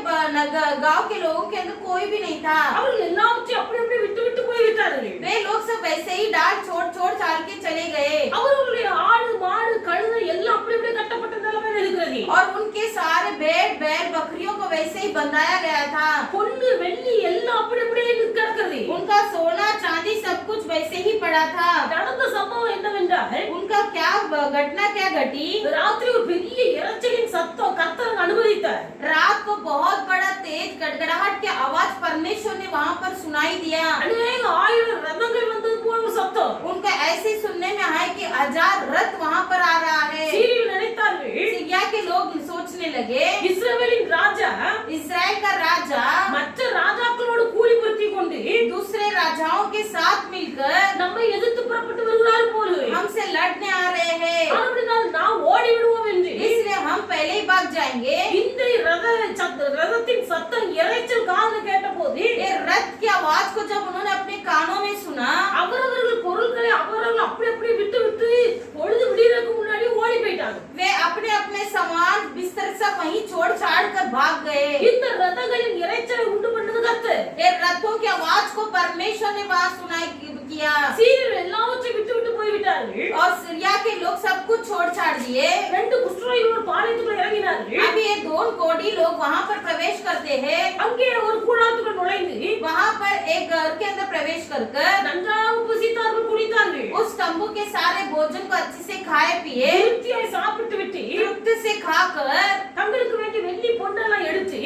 गांव के लोगों के अंदर कोई भी नहीं था। அவர்கள் எல்லாவற்றையும் அப்படி அப்படியே விட்டு விட்டு போய் விட்டார்கள். वे लोग सब वैसे ही डाल छोड़ छोड़ चाल के चले गए அவர்களுடைய ஆடு மாடு கழுதை எல்லாம் அப்படி அப்படியே கட்டப்பட்ட நிலைமையில் இருக்கிறது. और उनके सारे भेड़ बैल बकरियों को वैसे ही बंधाया गया था। பொன்னு வெள்ளி எல்லாம் அப்படி அப்படியே கிடக்கிறது. उनका सोना चांदी सब कुछ वैसे ही पड़ा था। நடந்த சம்பவம் என்னவென்றால் उनका क्या घटना क्या घटी, ராத்திரி ஒரு பெரிய இரைச்சலின் சத்தம் கர்த்தர் அனுமதித்தார். रात को बहुत बड़ा तेज गड़गड़ाहट की आवाज परमेश्वर ने वहाँ पर सुनाई दिया। அநேக ஆயிரம் ரதங்கள் வந்தது போல ஒரு சத்தம். उनका ऐसे सुनने में आया कि 1000 रथ वहाँ पर आ रहा है। சீரியர்கள் நினைத்தார்கள் सीरिया के लोग सोचने लगे இஸ்ரவேலின் ராஜா इस्राएल का राजा மற்ற ராஜாக்களோடு கூலி பொருத்தி கொண்டு दूसरे राजाओं के साथ मिलकर நம்மை எதிர்த்து புறப்பட்டு வருகிறார் போல. हमसे लड़ने आ रहे हैं, அப்படினால் நாம் ஓடி விடுவோம் என்று इसलिए हम पहले ही भाग जाएंगे। இந்த ரதத்தின் சத்தம் இரைச்சல் காதில் கேட்டபோது ये रथ की आवाज को जब उन्होंने अपने कानों में सुना அவரவர்கள் பொருட்களை அவரவர்கள் அப்படி அப்படியே விட்டு விட்டு பொழுது விடியறதுக்கு முன்னாடி ஓடி போயிட்டாங்க. वे अपने अपने सामान बिस्तर सब वहीं छोड़ छाड़ कर भाग गए। இந்த ரதங்களின் இரைச்சலை உண்டு பண்ணது கர்த்தர். ये रथों की आवाज को परमेश्वर ने वहाँ सुनाई किया சீரியர்கள் எல்லாவற்றையும் விட்டு விட்டு போய் விட்டார்கள். और सीरिया के लोग सब कुछ छोड़ छाड़ दिए। ரெண்டு குஷ்டரோகிகள் ஒரு பாளையத்துக்குள்ள இறங்கினார்கள். अभी ये 2 कोढ़ी लोग वहाँ पर प्रवेश करते हैं। அங்கே ஒரு கூடாரத்துக்குள்ள நுழைந்து वहाँ पर एक घर के अंदर प्रवेश कर நன்றாக புசித்தார்கள் குடித்தார்கள். उस तंबू के सारे भोजन को अच्छे से खाए पिए திருப்தியாய் சாப்பிட்டு விட்டு तृप्ति से खाकर தங்களுக்கு வேண்டிய வெள்ளி பொன்னெல்லாம் எடுத்து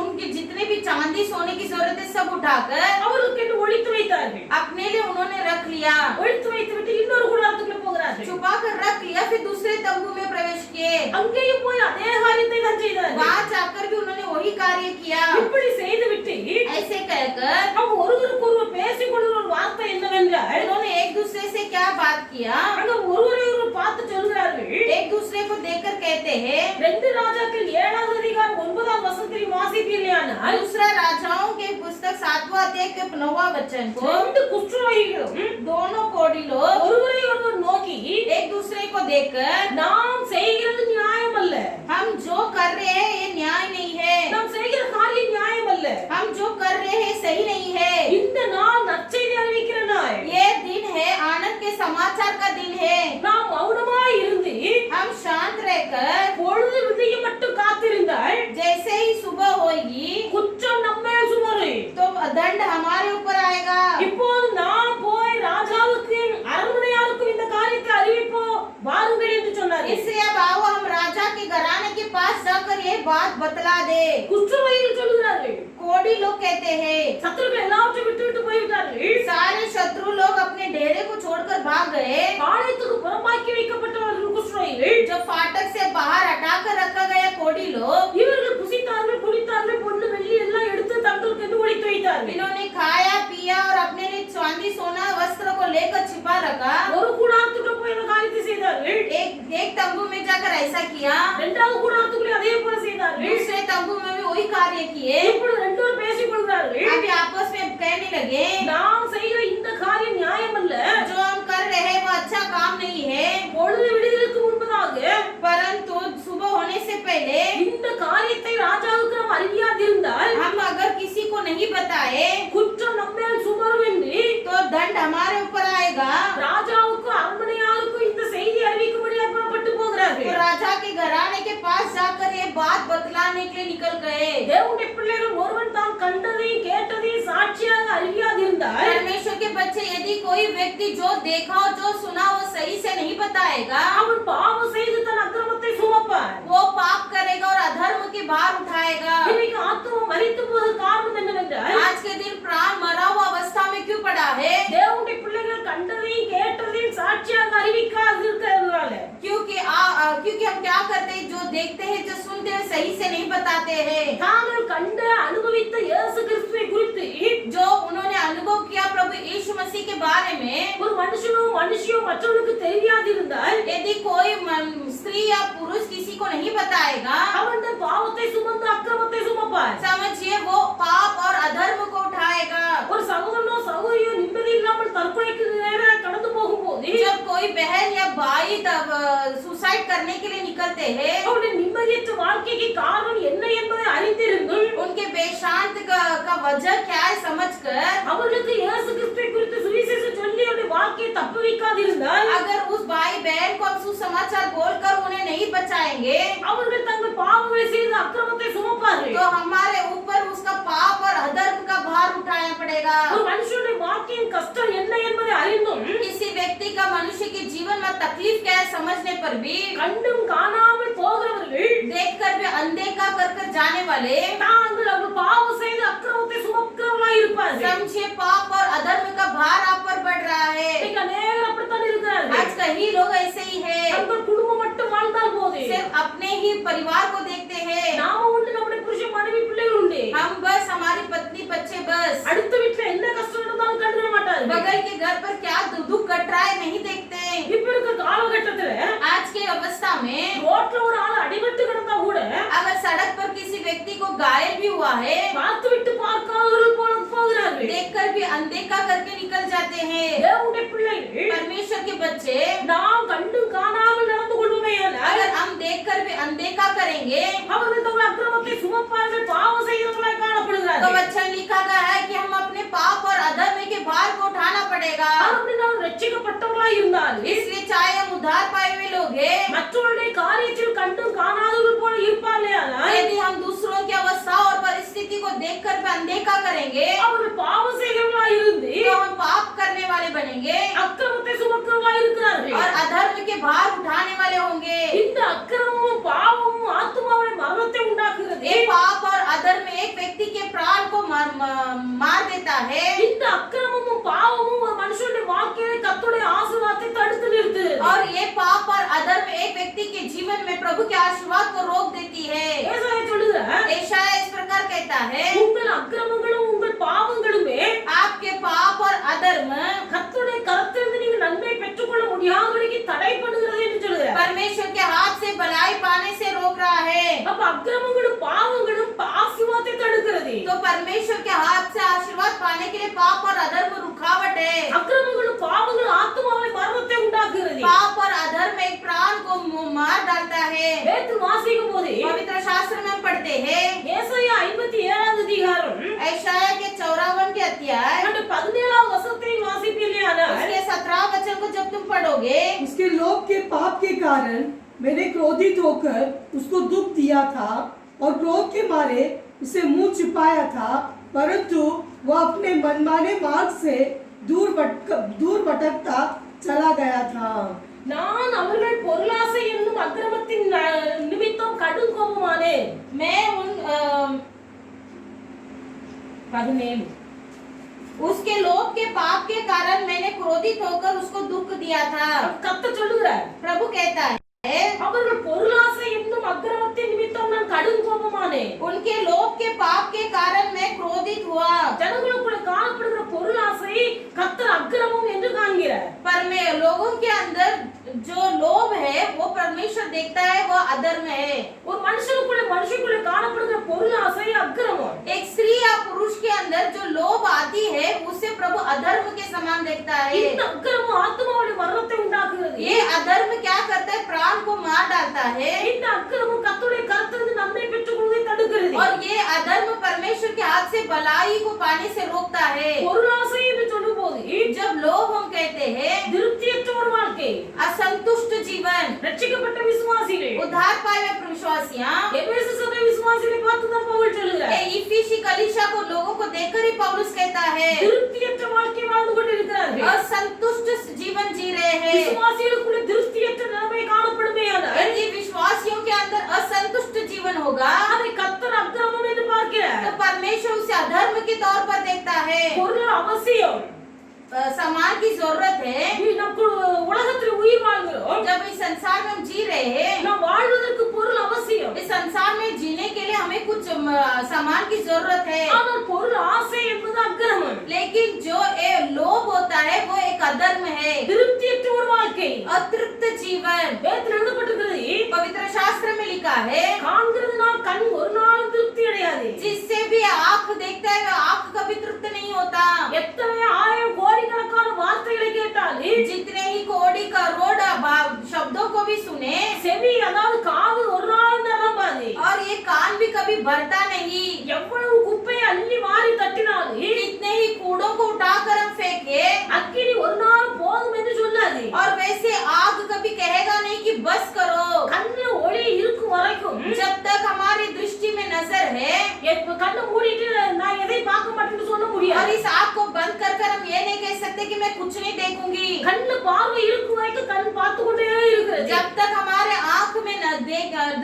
उनके जितने भी चांदी सोने की जरूरत है सब उठाकर அவர்களுக்கு ஒளித்து வைத்தார்கள். अपने लिए उन्होंने रख लिया। ஒளித்து வைத்து விட்டு இன்னொரு கூடாரத்துக்குள்ள போகிறார்கள். छुपा कर रख लिया, फिर दूसरे तंबू में प्रवेश किए। அங்கேயும் போய் அதே காரியத்தை தான் செய்தார்கள். वहाँ जाकर भी उन्होंने वही कार्य किया। இப்படி செய்து விட்டு ऐसे कहकर அவங்க ஒருவருக்கு ஒருவர் பேசிக் கொள்ளுகிற ஒரு வார்த்தை என்னவென்றால் उन्होंने एक दूसरे से क्या बात किया, அங்க ஒருவரை ஒருவர் பார்த்து சொல்கிறார்கள். एक दूसरे को देखकर कहते हैं। 2 ராஜாக்கள் 7வது அதிகாரம் 9வது வசனத்தில் வாசிப்பீர்களானால் दूसरा राजाओं के पुस्तक 7वां अध्याय के 9वां वचन को 2 குஷ்டரோகிகளும் दोनों कोढ़ी लोग ஒருவரை ஒருவர் நோக்கி एक दूसरे को देखकर நாம் செய்கிறது நியாயம் அல்ல, हम जो कर रहे हैं ये न्याय नहीं है, நாம் செய்கிற காரியம் நியாயம் அல்ல, हम जो कर रहे हैं सही नहीं है। இந்த நாள் நற்செய்தி அறிவிக்கிற நாள், ये दिन है आनंद के समाचार का दिन है। நாம் மௌனமாய் இருந்து हम शांत रहकर பொழுது விடிய மட்டும் காத்திருந்தால் जैसे ही सुबह होगी குற்றம் நம்மேல் சுமரும். तो दंड हमारे ऊपर आएगा। இப்போது நாம் போய் ராஜாவுக்கு அரண்மனையாருக்கு இந்த காரியத்தை அறிவிப்போம் வாருங்கள் என்று சொன்னார். इसलिए अब आओ हम राजा के घराने के पास जाकर ये बात बतला दे। குஷ்டரோகிகள் சொல்கிறார்கள். कोढ़ी लोग कहते हैं சத்துருக்கள் எல்லாவற்றையும் விட்டு விட்டு போய்விட்டார்கள். सारे शत्रु लोग अपने डेरे को छोड़कर भाग गए। பாளையத்துக்கு புறம்பாக்கி வைக்கப்பட்டவர்கள் குஷ்டரோகிகள் जो फाटक से बाहर हटाकर रखा गया कोढ़ी लोग இவர்கள் புசித்தார்கள் குடித்தார்கள் பொண்ணு வெள்ளி எல்லாம் எடுத்து தங்களுக்கு என்று ஒளித்து வைத்தார்கள். इन्होंने खाया पिया और अपने लिए चांदी सोना वस्त्र को लेकर छिपा रखा। ஒரு கூடாரத்துக்குள்ள போய் இந்த காரியத்தை செய்தார்கள். एक तंबू में जाकर ऐसा किया, இரண்டாவது கூடாரத்துக்குள்ள அதே போல செய்தார்கள். दूसरे तंबू में भी वही कार्य किए। இப்பொழுது ரெண்டு பேரும் பேசிக் கொள்கிறார்கள். अभी आपस में कहने लगे நாம் செய்கிற இந்த காரியம் நியாயம் அல்ல, जो हम कर रहे हैं वो अच्छा काम नहीं है, பொழுது விடுதலுக்கு முன்பதாக परंतु सुबह होने से पहले இந்த காரியத்தை ராஜாவுக்கு நாம் அறிவியாதிருந்தால் हम अगर किसी को नहीं बताए குற்றம் நம்மேல் சுமரும் என்று तो दंड हमारे ऊपर आएगा। ராஜாவுக்கு அரண்மனையாருக்கு இந்த செய்தி அறிவிக்கும்படியாக புறப்பட்டு तो போகிறார்கள். राजा के घराने के पास जाकर ये बात बतलाने के लिए निकल गए। தேவனுடைய பிள்ளைகள் ஒருவன் தான் கண்டதையும் கேட்டதையும் சாட்சியாக அறிவியாதிருந்தால் परमेश्वर के बच्चे यदि कोई व्यक्ति जो देखा और जो सुना वो सही से नहीं बताएगा அவன் பாவம் செய்து தன் அக்கிரமத்தை சுமப்பான். वो पाप करेगा और अधर्म के भार उठाएगा। இன்னைக்கு ஆத்துமா மரித்து போவது காரணம் என்னவென்றால் आज के दिन प्राण मरा हुआ अवस्था में क्यों पड़ा है? தேவனுடைய பிள்ளைகள் கண்டதையும் கேட்டதையும் சாட்சியாக அறிவிக்காதிருக்கிறதுனால. क्योंकि हम क्या करते हैं, जो देखते हैं जो सुनते हैं सही से नहीं बताते हैं। தாங்கள் கண்ட அனுபவித்த இயேசு கிறிஸ்துவை குறித்து जो उन्होंने अनुभव किया प्रभु यीशु मसीह के बारे में ஒரு மனுஷியோ மற்றவர்களுக்கு தெரியாதிருந்தால் यदि कोई स्त्री या पुरुष किसी को नहीं बताएगा அவன் தன் பாவத்தை சுமந்து அக்கிரமத்தை சுமப்பான். समझिए वो पाप और अधर्म को उठाएगा। ஒரு சகோதரனோ சகோதரியோ நிம்மதி இல்லாமல் தற்கொலைக்கு நேராக கடந்து போகும்போது सुसाइड करने के लिए निकलते हैं। அவருடைய நிம்மதியற்ற வாழ்க்கைக்கு காரணம் என்ன என்பதை அறிந்திருந்தும் उनके बेशांत का वजह क्या है समझकर அவர்களுக்கு இயேசு கிறிஸ்துவை குறித்து சுவிசேஷம் சொல்லி அவருடைய வாழ்க்கையை தப்புவிக்காதிருந்தால் अगर उस भाई बहन को हम सुसमाचार बोलकर उन्हें नहीं बचाएंगे அவர்கள் தங்கள் பாவங்களை செய்து அக்கிரமத்தை சுமப்பார்கள். तो हमारे ऊपर उसका पाप और अधर्म का भार उठाना पड़ेगा। ஒரு மனுஷனுடைய வாழ்க்கையின் கஷ்டம் என்ன என்பதை அறிந்தும் किसी व्यक्ति का मनुष्य के जीवन में तकलीफ क्या है समझने पर भी கண்டும் காணாமல் போகிறவர்கள் देखकर भी अनदेखा कर कर जाने वाले தாங்கள் அவர்கள் பாவம் செய்து அக்கிரமத்தை சுமக்கிறவர்களாய் இருப்பார்கள். समझे पाप और अधर्म का भार आप पर बढ़ रहा है। இன்னைக்கு அநேகர் அப்படித்தான் இருக்கிறார்கள். आज कई लोग ऐसे ही है, தங்கள் குடும்பம் மட்டும் வாழ்ந்தால் போதும். सिर्फ अपने ही परिवार को देखते हैं। நாம உண்டு, நம்முடைய புருஷன் மனைவி பிள்ளைகள் உண்டு. हम बस हमारी पत्नी बच्चे बस, அடுத்த வீட்டுல என்ன கஷ்டம் இருந்தாலும் கண்டுக்க மாட்டார்கள். बगल के घर पर क्या दुख कट रहा है नहीं देखते। இப்ப இருக்க காலகட்டத்துல आज के अवस्था में ரோட்ல ஒரு ஆள் அடிபட்டு கிடந்தா கூட अगर सड़क पर किसी व्यक्ति को घायल भी हुआ है பார்த்து விட்டு பார்க்காதவர்கள் போல போகிறார்கள். देखकर भी अनदेखा करके निकल जाते हैं। தேவனுடைய பிள்ளைகள் परमेश्वर के बच्चे நாம் கண்டும் காணாமல் நடந்து கொள்வோமேயானால் अगर हम देखकर भी अनदेखा करेंगे அவர்கள் தங்கள் அக்கிரமத்தை சுமப்பார்கள், பாவம் செய்கிறவர்களாய் तो காணப்படுகிறார்கள். वचन लिखा गया है कि हम अपने पाप और अधर्म के भार को उठाना पड़ेगा। அப்படி நாம் ரட்சிக்கப்பட்டவர்களாய் இருந்தால் इसलिए चाहे हम उद्धार पाए हुए लोग हैं, மற்றவருடைய காரியத்தில் கண்டும் காணாதவர்கள் போல இருப்பார்களேயானால் यदि हम दूसरों की अवस्था और परिस्थिति को देखकर भी अनदेखा करेंगे அவர்கள் பாவம் செய்கிறவர்களாய் இருந்து तो हम पाप करने वाले बनेंगे அக்கிரமத்தை சுமக்கிறவர்களாய் இருக்கிறார்கள். और अधर्म के भार उठाने वाले होंगे। இந்த அக்கிரமமும் பாவமும் ஆத்துமாவுடைய மரணத்தை உண்டாக்குகிறது. ये पाप और अधर्म एक व्यक्ति के प्राण को मार देता है இந்த அக்கிரமமும் பாவமும் ஒரு மனுஷனுடைய வாழ்க்கையில கர்த்தருடைய ஆசீர்வாதத்தை தடுத்து நிறுத்துகிறது. और ये पाप और अधर्म एक व्यक्ति के जीवन में प्रभु के आशीर्वाद को रोक देती है। ஏசாயா சொல்லுகிறார், यशायाह इस प्रकार कहता है, உங்கள் அக்கிரமங்களும் உங்கள் பாவங்களுமே आपके पाप और अधर्म கர்த்தருடைய கரத்திலிருந்து நீங்கள் நன்மை பெற்றுக்கொள்ள முடியாதபடிக்கு தடைப்படுகிறது என்று சொல்லுகிறார். परमेश्वर के हाथ से भलाई पाने से रोक रहा है। அப்ப அக்கிரமங்களும் பாவங்களும் ஆசீர்வாதத்தை தடுக்கிறது. तो परमेश्वर के हाथ से आशीर्वाद पाने के लिए पाप और अधर्म रुकावट है। அக்கிரமங்களும் பாவங்களும் ஆத்துமாவை மரணத்தை உண்டாக்குகிறது. पाप और अधर्म एक प्राण को मार डालता है। வேதத்தில் வாசிக்கும் போது पवित्र शास्त्र में हम पढ़ते हैं ஏசாயா 57 அதிகாரம் यशायाह के 54 के अध्याय அந்த 17வது வசனத்தை வாசிப்பீர்களானால் उसके 17 वचन को जब तुम पढ़ोगे, उसके लोभ के पाप के कारण मैंने क्रोधित होकर उसको दुख दिया था और क्रोध के मारे उसे मुंह छिपाया था, परंतु वह अपने मनमाने मार्ग से दूर भटकता चला गया था। நான் அவர்கள் பொருளாசை என்னும் அக்கிரமத்தின் நிமித்தம் கடும் கோபமானேன். मैं उन 17 उसके लोभ के पाप के कारण मैंने क्रोधित होकर उसको दुख दिया था। கர்த்தர் சொல்லுகிறார், प्रभु कहता है அவர்கள் பொருளாசை என்னும் அக்கிரமத்தின் நிமித்தம் நான் கடும் கோபமானேன். उनके लोभ के पाप के कारण मैं क्रोधित हुआ। ஜனங்களுக்குள்ள காணப்படுகிற பொருளாசை கர்த்தர் அக்கிரமம் என்று காண்கிறார். पर मैं लोगों के अंदर जो लोभ है वो परमेश्वर देखता है वो अधर्म है। ஒரு மனுஷனுக்குள்ள காணப்படுகிற பொருளாசை அக்கிரமம். एक स्त्री या पुरुष के अंदर जो लोभ आती है उसे प्रभु अधर्म के समान देखता है। இந்த அக்கிரமம் ஆத்துமாவுடைய மரணத்தை உண்டாக்குகிறது. ये अधर्म क्या करता है? प्राण को मार डालता है। இந்த அக்கிரமம் கர்த்தருடைய கரத்திலிருந்து நன்மை பெற்றுக்கொள்வதை தடுக்கிறது. और ये अधर्म परमेश्वर के हाथ से भलाई को पाने से रोकता है। பொருளாசை என்று சொல்லும்போது जब लोभ हम कहते हैं திருப்தியற்ற ஒரு வாழ்க்கை, असंतुष्ट जीवन, ரட்சிக்கப்பட்ட விசுவாசிகள், उद्धार पाए हुए विश्वासियां, எபேசு சபை விசுவாசிகளை பார்த்து தான் பவுல் சொல்லுகிறார், इफिसी कलीसिया को लोगों को देखकर ही पौलुस कहता है திருப்தியற்ற வாழ்க்கை வாழ்ந்து கொண்டிருக்கிறார்கள். असंतुष्ट जीवन जी रहे हैं। விசுவாசிகளுக்குள்ள திருப்தியற்ற நிலைமை காணப்படுமேயானால் यदि विश्वासियों के अंदर असंतुष्ट जीवन होगा அதை கர்த்தர் அக்கிரமம் என்று பார்க்கிறார். तो परमेश्वर उसे अधर्म के तौर पर देखता है। பொருள் அவசியம். सामान की जरूरत है। நமக்கு உலகத்தில் உயிர் வாழ்கிறோம். जब इस संसार में हम जी रहे हैं, நாம் வாழ்வதற்கு பொருள் அவசியம். इस संसार में जीने के लिए हमें कुछ सामान की जरूरत है। ஆனால் பொருள் ஆசை என்பது அக்கிரமம். लेकिन जो लोभ होता है वो एक अधर्म है। திருப்தியற்ற ஒரு வாழ்க்கை, अतृप्त जीवन, வேதத்தில் எழுதப்பட்டிருக்கிறது, पवित्र शास्त्र में लिखा है காண்கிறதுனால் கண் ஒரு நாளும் திருப்தி அடையாது. जिससे भी आंख देखता है वह आंख कभी तृप्त नहीं होता। எத்தனை ஆயிரம் கோடிக்கணக்கான வார்த்தைகளை கேட்டாலும் जितने ही कोड़ी करोड़ शब्दों कभी भरता नहीं। எவ்வளவு குப்பையை அள்ளி வாரி தட்டினாலும் कितने ही कूड़ों को उठाकर हम फेंके, அக்கினி ஒரு நாள் போதும் என்று சொல்லாது. और वैसे आग कभी कहेगा नहीं कि बस करो। கண்ணுல ஒளி இருக்கும் வரைக்கும் जब तक हमारी दृष्टि में नजर है, கண்ணை மூடிட்டு நான் எதை பார்க்க மாட்டேன்னு சொல்ல और முடியாது. इस आग को बंद कर कर हम ये नहीं कह सकते कि मैं कुछ नहीं देखूंगी। கண்ணு பார்வை இருக்கும் வரைக்கும் கண் பார்த்து கொண்டே இருக்கிறது. जब तक हमारे आंख में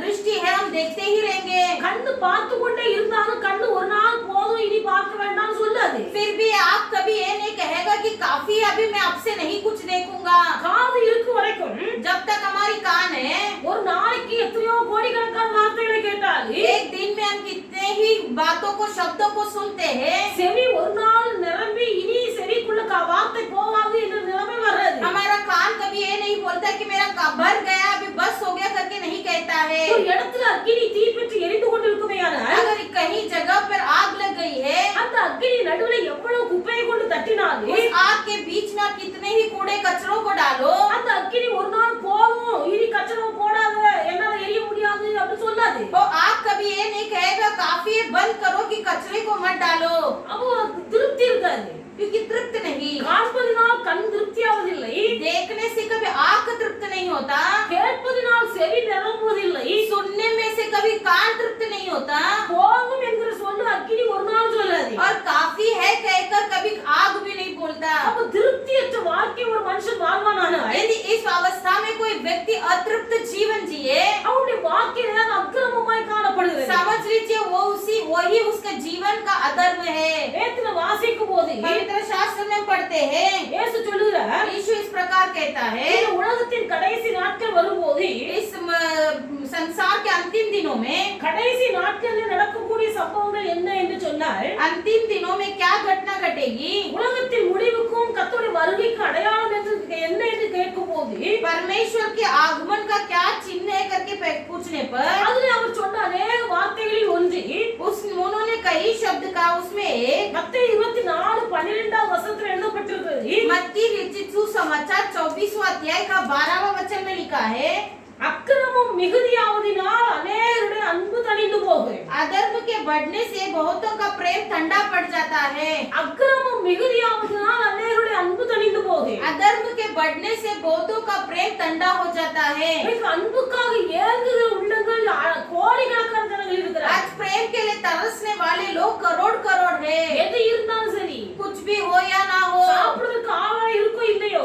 दृष्टि है हम देखते ही रहेंगे। கண்ணு பார்த்து கொண்டே இருந்தாலும் கண்ணு ஒரு நாள் போதும் இனி பார்க்க வேண்டாம்னு சொல்லாது. फिर भी आप कभी ये नहीं कहेगा कि काफी अभी मैं आपसे नहीं कुछ देखूंगा। காது இருக்கும் வரைக்கும் जब तक हमारी कान है, ஒரு நாளைக்கு எத்தனையோ கோடிக்கணக்கான வார்த்தைகளை கேட்டாலும் एक दिन में हम कितने ही बातों को शब्दों को सुनते हैं। செவி ஒரு நாள் நிரம்பி இனி செவிக்குள்ள வார்த்தை போகாது என்ற நிலைமை வராது. हमारा कान कभी ये नहीं बोलता कि मेरा भर गया अभी बस हो गया करके नहीं कहता है। ஒரு இடத்துல அக்கினி தீப்பற்றி எரிந்து கொண்டிருக்குமேயானால் अगर कहीं जगह पर आग लग गई है, அந்த அக்கினி நடுவுல எவ்வளவு குப்பையை கொண்டு தட்டினாலும் उस आग के बीच में आप कितने ही कूड़े कचरों को डालो, அந்த அக்கினி ஒரு நாள் போதும் இனி கச்சரம் போடாத என்னால எரிய முடியாது அப்படி சொல்லாது. वो आग कभी ये नहीं कहेगा काफी है बंद करो कि कचरे को मत डालो, அப்போ திருப்தி இருக்காது. क्योंकि तृप्त नहीं। காண்பதினால் கண் திருப்தி ஆவதில்லை, देखने से कभी आंख तृप्त नहीं होता, கேட்பதினால் செவி நிரம்புவதில்லை, सुनने में से कभी कान तृप्त नहीं होता, போதும் என்கிற சொல்லு அக்கினி ஒரு நாள் சொல்லாது. और काफी है कहकर कभी आग भी नहीं बोलता। அப்ப திருப்தியற்ற வாழ்க்கை ஒரு மனுஷன் வாழ்வானானால் यदि इस अवस्था में कोई व्यक्ति अतृप्त जीवन जिए, அவனுடைய வாழ்க்கை ஏதாவது அக்கிரமமாய் காணப்படுகிறது. समझ लीजिए वही उसका जीवन का अधर्म है। வேதத்துல வாசிக்கும் போது पवित्र शास्त्र में पढ़ते हैं, இயேசு சொல்லுகிறார், यीशु इस प्रकार कहता है, இந்த உலகத்தின் கடைசி நாட்கள் வரும்போது इस संसार के अंतिम दिनों में, கடைசி நாட்களில் நடக்கக்கூடிய சம்பவங்கள் என்ன என்று சொன்னால், अंतिम दिनों में क्या घटना घटेगी, உலகத்தின் முடிவுக்கும் கர்த்தருடைய வருகைக்கு அடையாளம் என்று என்ன என்று கேட்கும் போது परमेश्वर के आगमन का क्या चिन्ह है करके पूछने पर அதுல அவர் சொன்ன अनेक வார்த்தைகளில் ஒன்று उन्होंने कई शब्द का उसमें एक மத்தேயு 24:12 வசனத்தில் எழுதப்பட்டிருக்கிறது. मत्ती रचित सुसमाचार 24वां अध्याय का 12वां वचन में लिखा है, அக்கிரமம் மிகுதியாவதினால் அநேகருடைய அன்பு தணிந்து போகும். अधर्म के बढ़ने से बहुतों का प्रेम ठंडा पड़ जाता है। அக்கிரமம் மிகுதியாவதினால் அநேகருடைய அன்பு தணிந்து போகும். अधर्म के बढ़ने से बहुतों का प्रेम ठंडा हो जाता है। இன்னைக்கு அன்புக்காக ஏங்குகிற உள்ளங்கள் கோடிக்கணக்கான ஜனங்கள் இருக்கிறார். आज प्रेम के लिए तरसने वाले लोग करोड़ करोड़ है। எது இருந்தாலும் சரி, कुछ भी हो या ना हो, சாப்பிடுறதுக்கு ஆகாரம் இருக்கோ இல்லையோ,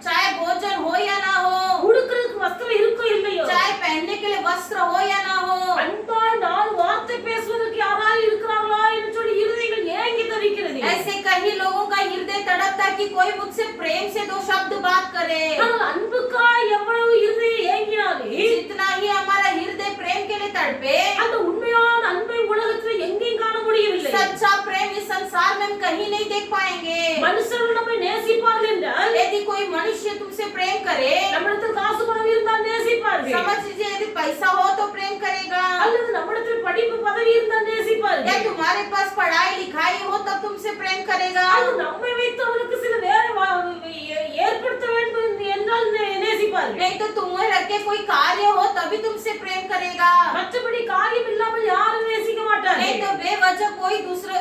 चाहे भोजन हो या ना हो, உடுக்கிறதுக்கு வஸ்திரம் இருக்கோ இல்லையோ, चाहे पहनने के लिए वस्त्र हो या ना हो, அன்பாய் நாலு வார்த்தை பேசுவதற்கு யாராவது இருக்கிறார்களா என்று சொல்லி இருதயங்கள் ஏங்கி தவிக்கிறது. ऐसे कई लोगों का हृदय तड़पता कि कोई मुझसे प्रेम से दो शब्द बात करे। ஆனால் அன்புக்காய் எவ்வளவு இருதயம் ஏங்கினாலும் जितना ही हमारा हृदय प्रेम के लिए तड़पे, அந்த உண்மையான அன்பை உலகத்தில் எங்கேயும் காண முடியவில்லை. सच्चा प्रेम इस संसार में हम कहीं नहीं देख पाएंगे। மனுஷர்கள் நம்மை நேசிப்பார்கள் என்றால், यदि कोई मनुष्य तुमसे प्रेम करे, நம்மிடத்தில் காசு பணம் இருந்தால் நேசிப்பார்கள், समझ लीजिए यदि पैसा हो तो प्रेम करेगा, அல்லது நம்மிடத்தில் படிப்பு பதவி இருந்தால் या நேசிப்பார்கள், तुम्हारे पास पढ़ाई लिखाई हो तब तुमसे प्रेम करेगा, அல்லது நம்மை வைத்து அவனுக்கு சில வேலை ஏற்படுத்த வேண்டும் என்றால் நேசிப்பார்கள். नहीं तो तुम्हें रख के कोई कार्य हो तभी तुमसे प्रेम करेगा, மற்றபடி காரியம் இல்லாமல் யாரும் நேசிக்க नहीं மாட்டார்கள். तो बेवजह कोई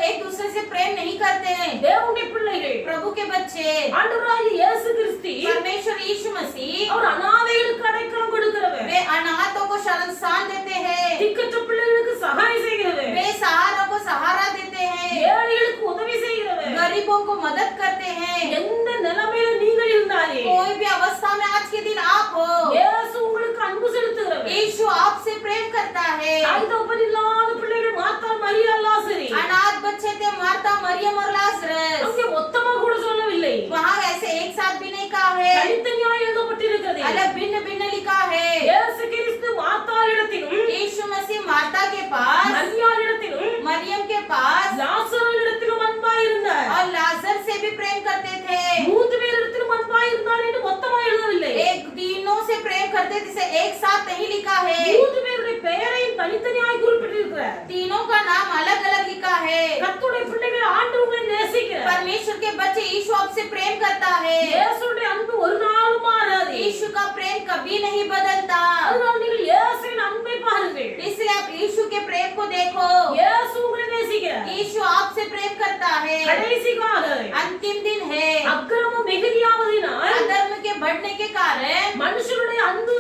एक दूसरे से प्रेम नहीं करते हैं। தேவனுடைய பிள்ளைகள், प्रभु के बच्चे, ஆண்டவராகிய இயேசு கிறிஸ்து परमेश्वर यीशु मसीह, அவர் அனாதைகளுக்கு அடைக்கலம் கொடுக்கிறவர், वे अनाथों को शरणस्थान देते हैं, திக்கற்ற பிள்ளைகளுக்கு சகாயம் செய்கிறவர், बेसहारा को सहारा देते हैं, ஏழைகளுக்கு உதவி செய்கிறவர். गरीबों को मदद करते हैं। எந்த நிலைமையில நீங்கள் இருந்தாலே कोई भी अवस्था में आज के दिन आप हो, இயேசு உங்களுக்கு அன்பு செலுத்துகிறவர். यीशु आपसे प्रेम करता है। தாய் தகப்பன் இல்லாத பிள்ளைகள் மார்த்தா மரியா லாசரு, अनाथ बच्चे थे मार्था मरियम और लाजरस, அங்கே மொத்தமா கூட சொல்லவில்லை, वहाँ ऐसे एक साथ भी नहीं कहा है, தனித்தனியாக எழுதப்பட்டிருக்கிறது. अलग भिन्न भिन्न लिखा है। இயேசு கிறிஸ்து மார்த்தாளிடத்திலும் यीशु मसीह मार्था के पास, மரியாளிடத்திலும் मरियम के पास லாசருவிடத்திலும் அன்பாய் இருந்தார். और लाजर से भी प्रेम करते थे। மூன்று பேரிடத்திலும் அன்பாய் இருந்தார் என்று மொத்தமா எழுதவில்லை. एक तीनों से प्रेम करते थे, इसे एक साथ नहीं लिखा है। மூன்று பேருடைய பெயரையும் தனித்தனியாய் குறிப்பிட்டிருக்கிறார். तीनों का नाम अलग अलग लिखा है। கர்த்தருடைய பிள்ளைகள் ஆண்டவரை நேசிக்கிறார். परमेश्वर के बच्चे यीशु आपसे प्रेम करता है। இயேசுடைய அன்பு ஒரு நாளும் மாறாது. यीशु का प्रेम कभी नहीं बदलता। அதனால் நீங்கள் இயேசுவின் அன்பை பாருங்கள். इसलिए आप यीशु के प्रेम को देखो। இயேசு உங்களை நேசிக்கிறார். यीशु आपसे प्रेम करता है। கடைசி காலம். अंतिम दिन है। அக்கிரமம் மிகுதியாவதினால் अधर्म के बढ़ने के कारण மனுஷனுடைய அன்பு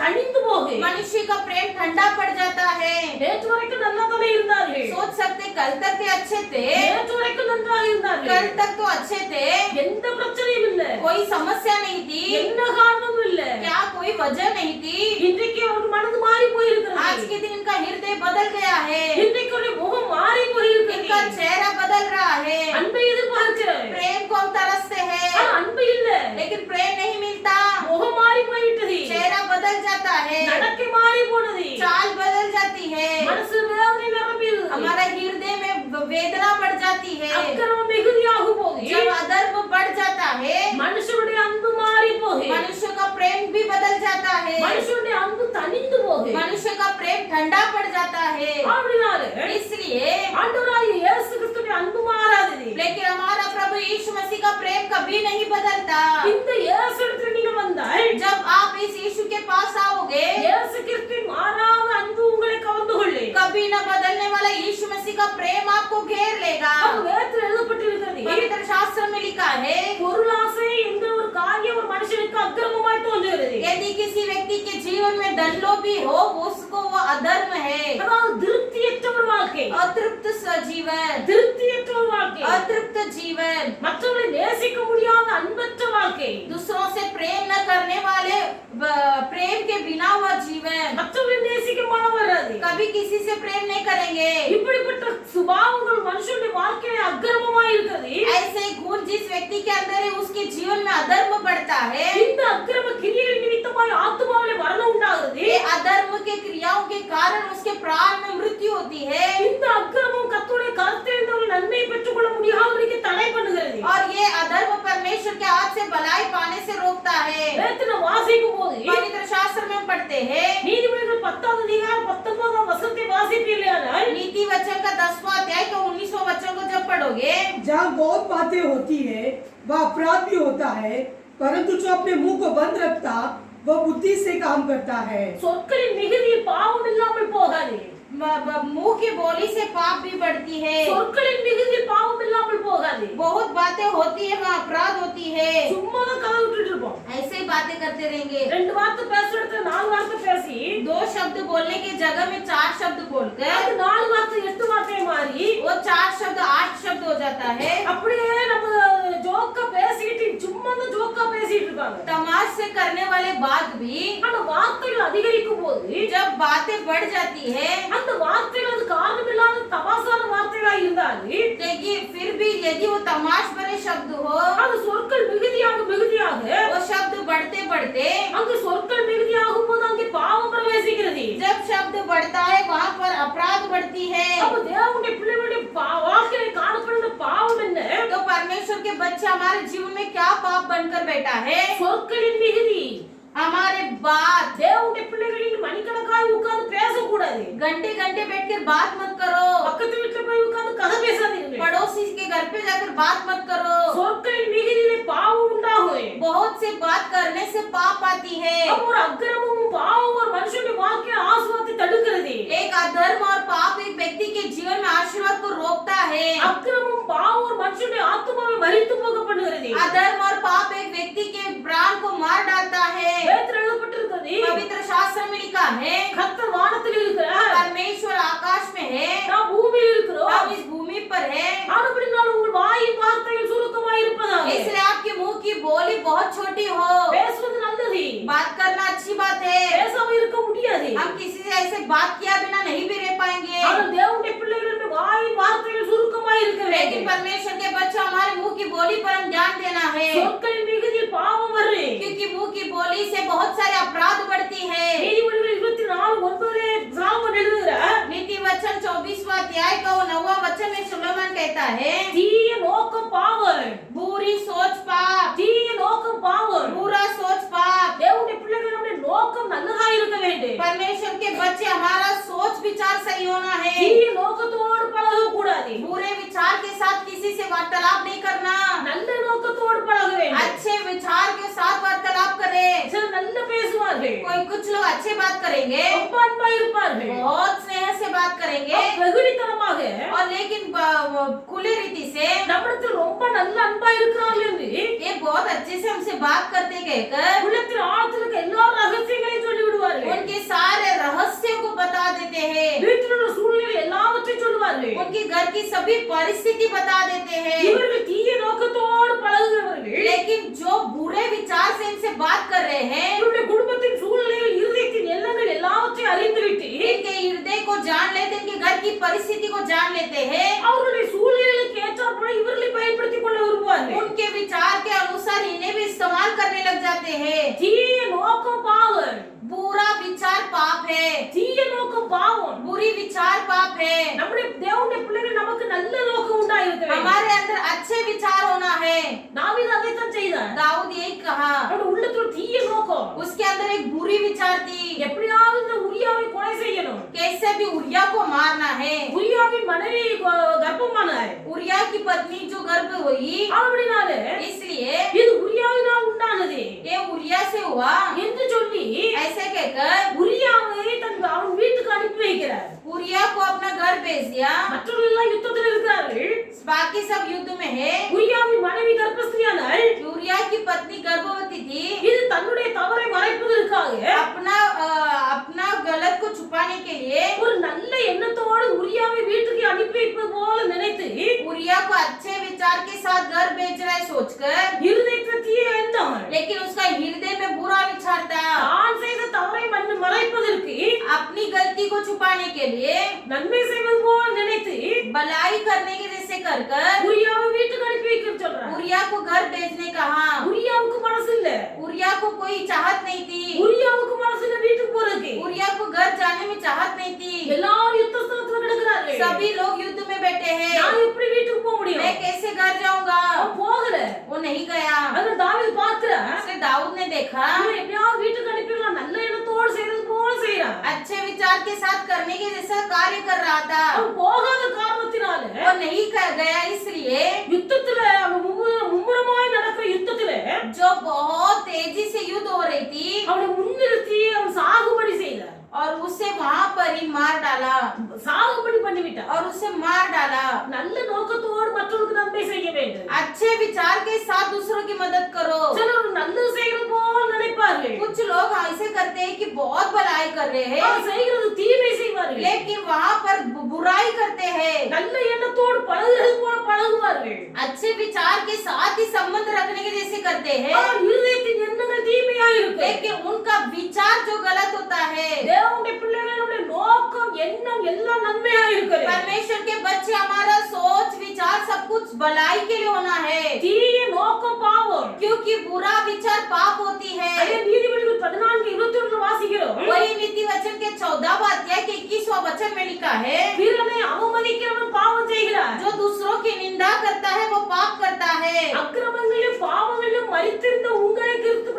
தணிந்து போகுது. मनुष्य का प्रेम ठंडा पड़ जाता है। நேற்று வரைக்கும் நல்லாவே இருந்தார்கள். सोच सकते कल तक ते अच्छे थे, நேற்று வரைக்கும் நன்றாக இருந்தார்கள். कल तक तो अच्छे थे, எந்த பிரச்சனையும் இல்ல, कोई समस्या नहीं थी, என்ன காரணமும் இல்ல. क्या कोई वजह नहीं थी। இன்றைக்கு அவருக்கு மனது மாறி போயிருக்கிறது. आज के दिन इनका हृदय बदल गया है, இன்றைக்கு அவருடைய முகம் மாறி போயிருக்கிறது. इनका चेहरा बदल रहा है। அன்பை எதிர்பார்க்கிறார், प्रेम को हम तरसते हैं, ஆனா அன்பு இல்ல. लेकिन प्रेम नहीं मिलता। முகம் மாறி போய்விட்டது, चेहरा बदल जाता है, நடக்கை மாறி போனது, चाल बदल जाती है, மனசு வேதனை நிரம்பியது, हमारा हृदय में वेदना बढ़ जाती है। அக்கிரமம் மிகுதியாகும் போது जब अधर्म बढ़ जाता है, மனுஷனுடைய அன்பு மாறி போகுது, मनुष्य का प्रेम भी बदल जाता है, மனுஷனுடைய அன்பு தணிந்து போகுது. मनुष्य का प्रेम ठंडा पड़ जाता है। அப்படினால इसलिए ஆண்டவராகிய இயேசு கிறிஸ்துவின் அன்பு மாறாதது. लेकिन हमारा प्रभु यीशु मसीह का प्रेम कभी नहीं बदलता। இந்த இயேசுவிடத்தில் நீங்க வந்தால் जब आप इस यीशु के पास आओगे, இயேசு கிறிஸ்துவின் மாறாத அன்பு உங்களை கவர்ந்து கொள்ளு. कभी न बदलने वाला यीशु मसीह का प्रेम आपको घेर लेगा। அது வேதத்தில் எழுதப்பட்டிருக்கிறது. पवित्र शास्त्र में लिखा है, பொருளாசை என்ற ஒரு காரியம் ஒரு மனுஷனுக்கு அக்கிரமமாய் தோன்றுகிறது. यदि किसी व्यक्ति के जीवन में धनलोभी हो, उसको वो अधर्म है। அதாவது திருப்தியற்ற ஒரு வாழ்க்கை, अतृप्त जीवन, திருப்தியற்ற ஒரு வாழ்க்கை, अतृप्त जीवन, மற்றவர்களை நேசிக்க முடியாத அன்பற்ற வாழ்க்கை, दूसरों से प्रेम न करने वाले, प्रेम के बिना हुआ जीवन, மற்றவர்களை நேசிக்க மனம் வராது. कभी किसी से प्रेम नहीं करेंगे। இப்படிப்பட்ட சுபாவங்கள் மனுஷனுடைய வாழ்க்கையில அக்கிரமமாய் இருக்கிறது. ऐसे गुण जिस व्यक्ति के अंदर है, उसके जीवन में अधर्म बढ़ता है। இந்த அக்கிரம கிரியைகள் நிமித்தமாய் ஆத்துமாவிலே மரணம் உண்டாகிறது. ये अधर्म के क्रियाओं के कारण उसके प्राण में मृत्यु होती है। இந்த அக்கிரமம் கர்த்தருடைய கருத்திலிருந்து ஒரு நன்மையை பெற்றுக்கொள்ள முடியாதபடிக்கு தடை பண்ணுகிறது. और ये अधर्म परमेश्वर के हाथ से भलाई पाने से रोकता है। வேதத்தை வாசிக்கும் போது पवित्र शास्त्र में पढ़ते हैं, நீதிமொழிகள் 10வது அதிகாரம் 19வது வசனத்தை வாசிப்பீர்களானால் नीति वचन का 10वां अध्याय के 19वां वचन को जब पढ़ोगे, जहाँ बहुत बातें होती है वह अपराध भी होता है, परंतु जो अपने मुंह को बंद रखता वह बुद्धि से काम करता है। சொற்களின் மிகுதியில் பாவம் இல்லாமல் போகாது. मुंह की बोली से पाप भी बढ़ती है। சொற்களின் மிகுதியில் பாவம் இல்லாமல் போகாது. बहुत बातें होती है, वहाँ अपराध होती है। சும்மா தான் கதை விட்டுட்டு இருப்போம். ऐसे ही बातें करते रहेंगे। 2 வார்த்தை பேசுறதுக்கு 4 வார்த்தை பேசி 2 शब्द बोलने की जगह में 4 शब्द बोलकर அது 4 வார்த்தை 8 வார்த்தையை மாறி वो 4 शब्द 8 शब्द हो जाता है। அப்படியே நம்ம ஜோக்கா பேசிட்டு சும்மா தான் ஜோக்கா பேசிட்டு இருக்காங்க. तमाशे करने वाले बात भी, அந்த வார்த்தைகள் அதிகரிக்கும் போது जब बातें बढ़ जाती है, அந்த வார்த்தைகள் அது காரணமில்லாத தமாசான வார்த்தைகளா இருந்தாலும் देखिए फिर भी यदि वो तमाश भरे शब्द हो, அந்த சொற்கள் மிகுதியாக वो शब्द बढ़ते बढ़ते, அங்கு சொற்கள் மிகுதியாகும் போது அங்கே பாவம் பிரவேசிக்கிறது. जब शब्द बढ़ता है वहाँ पर अपराध बढ़ती है। அப்ப தேவனுடைய பிள்ளைகளுடைய வாழ்க்கையில காணப்படுகிற பாவம் என்ன? तो परमेश्वर के बच्चे हमारे जीवन में क्या पाप बनकर बैठा है? சொற்களின் மிகுதி. हमारे बात, தேவனுடைய பிள்ளைகளின் மணிக்கணக்காய் உட்கார்ந்து பேசக்கூடாது. घंटे घंटे बैठकर बात मत करो, பக்கத்து வீட்டுல போய் உட்கார்ந்து கதை பேசாதீங்க. पड़ोसी के घर पे जाकर बात मत करो। சொற்களின் மிகுதியிலே பாவம் உண்டாகும். बहुत से बात करने से पाप आती है। அப்ப ஒரு அக்கிரமமும் பாவமும் ஒரு மனுஷனுடைய வாழ்க்கையை ஆசீர்வாதத்தை தடுக்கிறது. एक अधर्म और पाप एक व्यक्ति के जीवन में आशीर्वाद को रोकता है। அக்கிரமம் பாவம் ஒரு மனுஷனுடைய ஆத்துமாவை மரித்து போக பண்ணுகிறது. अधर्म और पाप एक व्यक्ति के प्राण को मार डालता है। வேதத்தில் எழுதப்பட்டிருக்கிறது, पवित्र शास्त्र में लिखा है, கர்த்தர் வானத்தில் இருக்கிறார், परमेश्वर आकाश में है, நாம் பூமியில் இருக்கிறோம். हम इस भूमि पर है। ஆனபடியால் உங்கள் வாயின் வார்த்தைகள் சுருக்கமாய் இருப்பதாக. इसलिए आपके मुंह की बोली बहुत छोटी हो। பேசுவது நல்லது, बात करना अच्छी बात है। பேசாம இருக்க முடியாது. हम किसी से ऐसे बात किया बिना नहीं भी रह पाएंगे। ஆனால் தேவனுடைய பிள்ளைகளுடைய வாயின் வார்த்தைகள் சுருக்கமாய் இருக்க लेकिन வேண்டும். परमेश्वर के बच्चे हमारे मुंह की बोली पर हम ध्यान देना है, சொற்களின் மிகுதியில் பாவம் வரும். क्योंकि मुंह की बोली से बहुत सारे अपराध बढ़ती है। நீதிமொழிகள் 24:9 சாலமோன் எழுதுகிறார், नीति वचन 24वां अध्याय का 9वां वचन में सुलेमान कहता है, தீய நோக்கம் பாவம், बुरी सोच पाप, தீய நோக்கம் பாவம். बुरा सोच पाप। தேவனுடைய பிள்ளைகளுடைய நோக்கம் நல்லதா இருக்க வேண்டும். परमेश्वर के बच्चे हमारा सोच विचार सही होना है। தீய நோக்கத்தோடு பழக கூடாது. बुरे विचार के साथ किसी से वार्तालाप नहीं करना, நல்ல நோக்கத்தோடு பழக வேண்டும். अच्छे विचार के साथ वार्तालाप करे। சிலர் நல்ல பேசுவார்கள், कोई कुछ लोग अच्छे बात करेंगे, ரொம்ப அன்பா இருப்பார்கள், बहुत स्नेह से बात बात करेंगे வெகுளித்தனமாக और लेकिन खुले रीति से நம்மிடத்தில் ரொம்ப நல்ல அன்பா இருக்கிறார்கள் என்று ये बहुत अच्छे से हमसे बात करते कहकर உள்ளத்தில் ஆழத்தில் இருக்க எல்லா ரகசியங்களையும் சொல்லி விடுவார்கள் उनके सारे रहस्यों को बता देते हैं வீட்டில் உள்ள சூழ்நிலை எல்லாவற்றையும் சொல்லுவார்கள் उनके घर की सभी परिस्थिति बता देते हैं இவர்கள் தீய நோக்கத்தோடு பழகுகிறவர்கள் लेकिन जो बुरे विचार से इनसे बात कर रहे हैं இவருடைய குடும்பத்தின் சூழ்நிலைகள் இருதயத்தின் எண்ணங்கள் எல்லாவற்றையும் அறிந்துவிட்டு इनके हृदय को जान लेते इनके घर की परिस्थिति को जान लेते हैं அவர்களுடைய சூழ்நிலைகளுக்கு ஏற்றாற்போல இவர்களை பயன்படுத்திக் கொள்ள விரும்புவார்கள் उनके विचार के अनुसार इन्हें भी इस्तेमाल करने लग जाते हैं தீய நோக்கம் பாவம் बुरा विचार पाप है தீய நோக்கம் பாவம் बुरी विचार पाप है நம்முடைய தேவனுடைய பிள்ளைகள் நமக்கு நல்ல நோக்கம் உண்டாயிருக்க வேண்டும் हमारे अंदर अच्छे विचार होना है தாவீது அதைத்தான் செய்தார் दाऊद यही कहा அவருடைய உள்ளத்தில் தீய நோக்கம் उसके अंदर एक बुरी विचार थी எப்படியாவது இந்த உரியாவை கொலை செய்யணும் कैसे भी उरिया को मारना है உரியாவின் மனைவி கர்ப்பமானார் उरिया की पत्नी जो गर्भ हुई அப்படினாலே इसलिए இது உரியாவினால் உண்டானது ये उरिया से हुआ என்று சொல்லி ऐसे कहकर உரியாவை அவன் வீட்டுக்கு அனுப்பி வைக்கிறார் उरिया को अपना घर भेज दिया மற்றவர்கள் எல்லாம் யுத்தத்தில் இருக்கிறார்கள் बाकी सब युद्ध में है உரியாவின் மனைவி கர்ப்பஸ்திரியானாள் उरिया की पत्नी गर्भवती थी இது தன்னுடைய தவறை மறைப்பதற்காக अपना गलत को छुपाने के लिए ஒரு நல்ல எண்ணத்தோடு உரியாவை வீட்டுக்கு அனுப்பி வைப்பது போல நினைத்து उरिया को अच्छे विचार के साथ घर भेज रहा है सोचकर இருதயத்தில் தீய எண்ணம் लेकिन उसका हृदय में बुरा विचार था தான் செய்த தவறை மறைப்பதற்கு अपनी गलती को छुपाने के लिए நன்மை செய்வது போல நினைத்து भलाई करने के जैसे कर உரியாவை வீட்டுக்கு அனுப்பி வைக்க சொல்றார் उरिया को घर भेजने कहा உரியாவுக்கு மனசு இல்ல उरिया को कोई चाहत नहीं थी உரியாவுக்கு மனசு இல்ல வீட்டுக்கு போறதுக்கு उरिया को घर जाने में चाहत नहीं थी எல்லாரும் யுத்த ஸ்தலத்துல கிடக்குறாங்க सभी लोग युद्ध में बैठे हैं நான் எப்படி வீட்டுக்கு போக முடியும் मैं कैसे घर जाऊंगा அவன் போகல वो नहीं गया அங்க தாவீது பார்க்கறான் उसने दाऊद ने देखा இவன் எப்படியாவது வீட்டுக்கு அனுப்பிடலாம் நல்ல எண்ணத்தோடு செய்யறது போல செய்யறான் अच्छे विचार के साथ करने के जैसा कार्य कर रहा था அவன் போகாத காரணத்தினால वो नहीं गया इसलिए யுத்தத்துல அவன் மும்முரமாய் நடக்கிற யுத்தத்துல जो बहुत तेजी से युद्ध हो रही थी அவனை முன்னிறுத்தி அவன் சாகுபடி செய்தார் और उसे वहां पर ही मार डाला சாகுபடி பண்ணிவிட்டார் और उसे मार डाला நல்ல நோக்கத்தோடு மற்றவர்களுக்கு நன்மை செய்ய வேண்டும் अच्छे विचार के साथ दूसरों की मदद करो சிலர் நல்லது செய்யறது போல நினைப்பார்கள் कुछ लोग ऐसे करते हैं कि बहुत भलाई कर रहे हैं அவர் செய்கிறது தீமை செய்வார்கள் लेकिन वहां पर बुराई करते हैं நல்ல எண்ணத்தோடு பழகுறது போல பழகுவார்கள் अच्छे विचार के साथ ही संबंध रखने के जैसे करते हैं ஆனால் இருதயத்தின் எண்ணங்கள் தீமையா இருக்கு लेकिन उनका विचार जो गलत होता है தேவனுடைய பிள்ளைகளுடைய நோக்கம் எண்ணம் எல்லாம் நன்மையா இருக்கிறது परमेश्वर के बच्चे हमारा सोच विचार सब कुछ भलाई के लिए होना है தீய நோக்கம் பாவம் क्योंकि बुरा विचार पाप होती है அதே நீதிமொழிகள் 14:21 வாசிக்கிறோம் वही नीति वचन के 14वां अध्याय के 21वां वचन में लिखा है பிறனை அவமதிக்கிறவன் பாவம் செய்கிறான் जो दूसरों की निंदा करता है वो पाप करता है அக்கிரமங்களிலும் பாவங்களிலும் மரித்திருந்த உங்களை கிறிஸ்து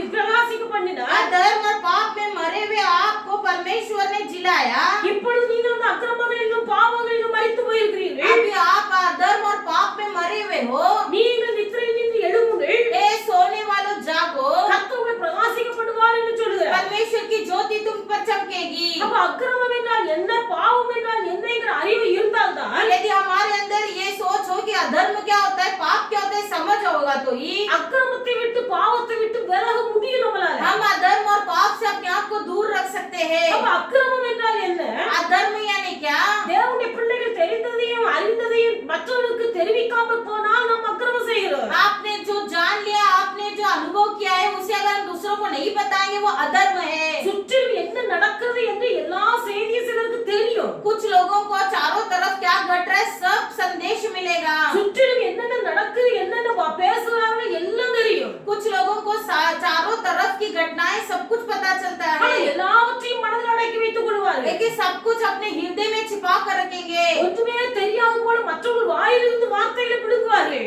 பிரகாசிக்க பண்ணினார் अधर्म और पाप में मरे हुए आपको परमेश्वर ने जिलाया இப்பொழுது நீங்கள் அந்த அக்கிரமங்களிலும் பாவங்களிலும் மரித்து போயிருக்கிறீர்கள் अभी आप अधर्म और पाप में मरे हुए हो நீங்கள் நித்திரையிலிருந்து எழும்புங்கள் ए सोने वालों जागो கர்த்தர் உங்களை பிரகாசிக்க பண்ணுவார் என்று சொல்லுகிறார் परमेश्वर की ज्योति तुम पर चमकेगी அப்ப அக்கிரமம் என்றால் என்ன பாவம் என்றால் என்னங்கிற அறிவு இருந்தால்தான் यदि हमारे अंदर ये सोच हो कि अधर्म क्या होता है पाप क्या होता है समझ होगा तो ही அக்கிரமத்தை விட்டு பாவத்தை விட்டு விலக முடியும் நம்மளால हम अधर्म और पाप से अपने आप को दूर रख सकते हैं அப்ப அக்கிரமம் என்றால் என்ன अधर्म यानी क्या தேவனுடைய பிள்ளைகள் தெரிந்ததையும் அறிந்ததையும் மற்றவர்களுக்கு தெரிவிக்காமல் போனால் நாம் அக்கிரமம் செய்கிறோம் आपने जो जान लिया आपने जो अनुभव किया है उसे अगर हम दूसरों को नहीं बताएंगे वो अधर्म है சுற்றிலும் என்ன நடக்கிறது என்று எல்லா செய்தியும் சிலருக்கு தெரியும் कुछ लोगों को चारों तरफ क्या घट रहा है सब संदेश मिलेगा சுற்றிலும் என்னென்ன நடக்குது என்னென்ன பேசுறாங்க எல்லாம் தெரியும் कुछ लोगों को चारों तरफ की घटनाएं सब कुछ पता चलता ஆனா है எல்லாவற்றையும் மனதில் அடக்கி வைத்துக் கொள்வார்கள் लेकिन सब कुछ अपने हृदय में छिपा कर रखेंगे ஒன்றுமே தெரியாத போல மற்றவர்கள் வாயிலிருந்து வார்த்தைகளை பிடுங்குவார்கள்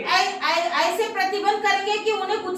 ऐसे प्रतिबंध करेंगे कि उन्हें कुछ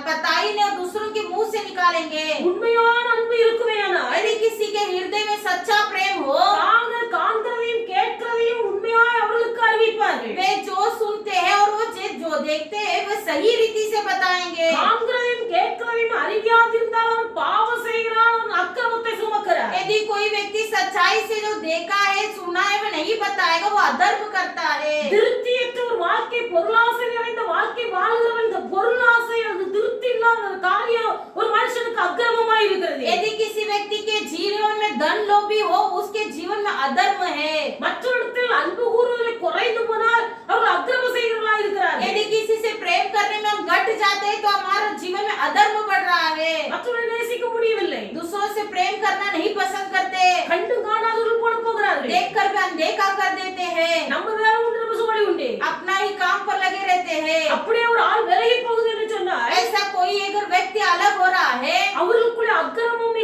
पता ही नहीं और दूसरों के मुंह से निकालेंगे உண்மையான அன்பு இருக்குமேயானால் यदि किसी के हृदय में सच्चा प्रेम हो தாங்கள் காண்கிறதையும் கேட்கிறதையும் உண்மையாய் அவர்களுக்கு அறிவிப்பார்கள் वे जो सुनते हैं और वो जो देखते हैं वे सही रीति से बताएंगे காண்கிறதையும் கேட்கிறதையும் அறியாதிருந்தால் அவன் பாவம் செய்கிறான் அவன் அக்கிரமத்தை சுமக்கிறான் இருக்கிறார். यदि कोई व्यक्ति सच्चाई से जो देखा है सुना है वह नहीं बताएगा वो अधर्म करता है। திருப்தியற்ற ஒரு வாழ்க்கை, பொருளாசை நிறைந்த வாழ்க்கை வாழ்கிறவன் இந்த பொருளாசை, அது திருப்தி இல்லாத ஒரு காரியம் ஒரு மனுஷனுக்கு அக்கிரமமாய் இருக்கிறது. यदि किसी व्यक्ति के जीवन में धन लोभी हो उसके जीवन में अधर्म है। மற்றவரிடத்தில் அன்பு கூறுவதில் குறைந்து போனால் அவர்கள் அக்கிரமம் செய்கிறவர்களாய் இருக்கிறார்கள். यदि किसी से प्रेम करने में हम घट जाते हैं तो हमारा जीवन में अधर्म बढ़ रहा है। மற்றவரை நேசிக்க முடியவில்லை, दूसरों से प्रेम करना नहीं पसंद करते, கண்டு காணாதவர்கள் போல போகிறார்கள். देख कर भी अनदेखा कर देते हैं, நம்ம வேற ஒன்று, நம்ம சோழி உண்டு. अपना ही काम पर लगे रहते हैं। அப்படியே ஒரு ஆள் விலகி போகுது என்று சொன்னால் ऐसा कोई अगर व्यक्ति अलग हो रहा है அவர்களுக்குள்ள அக்கிரமம்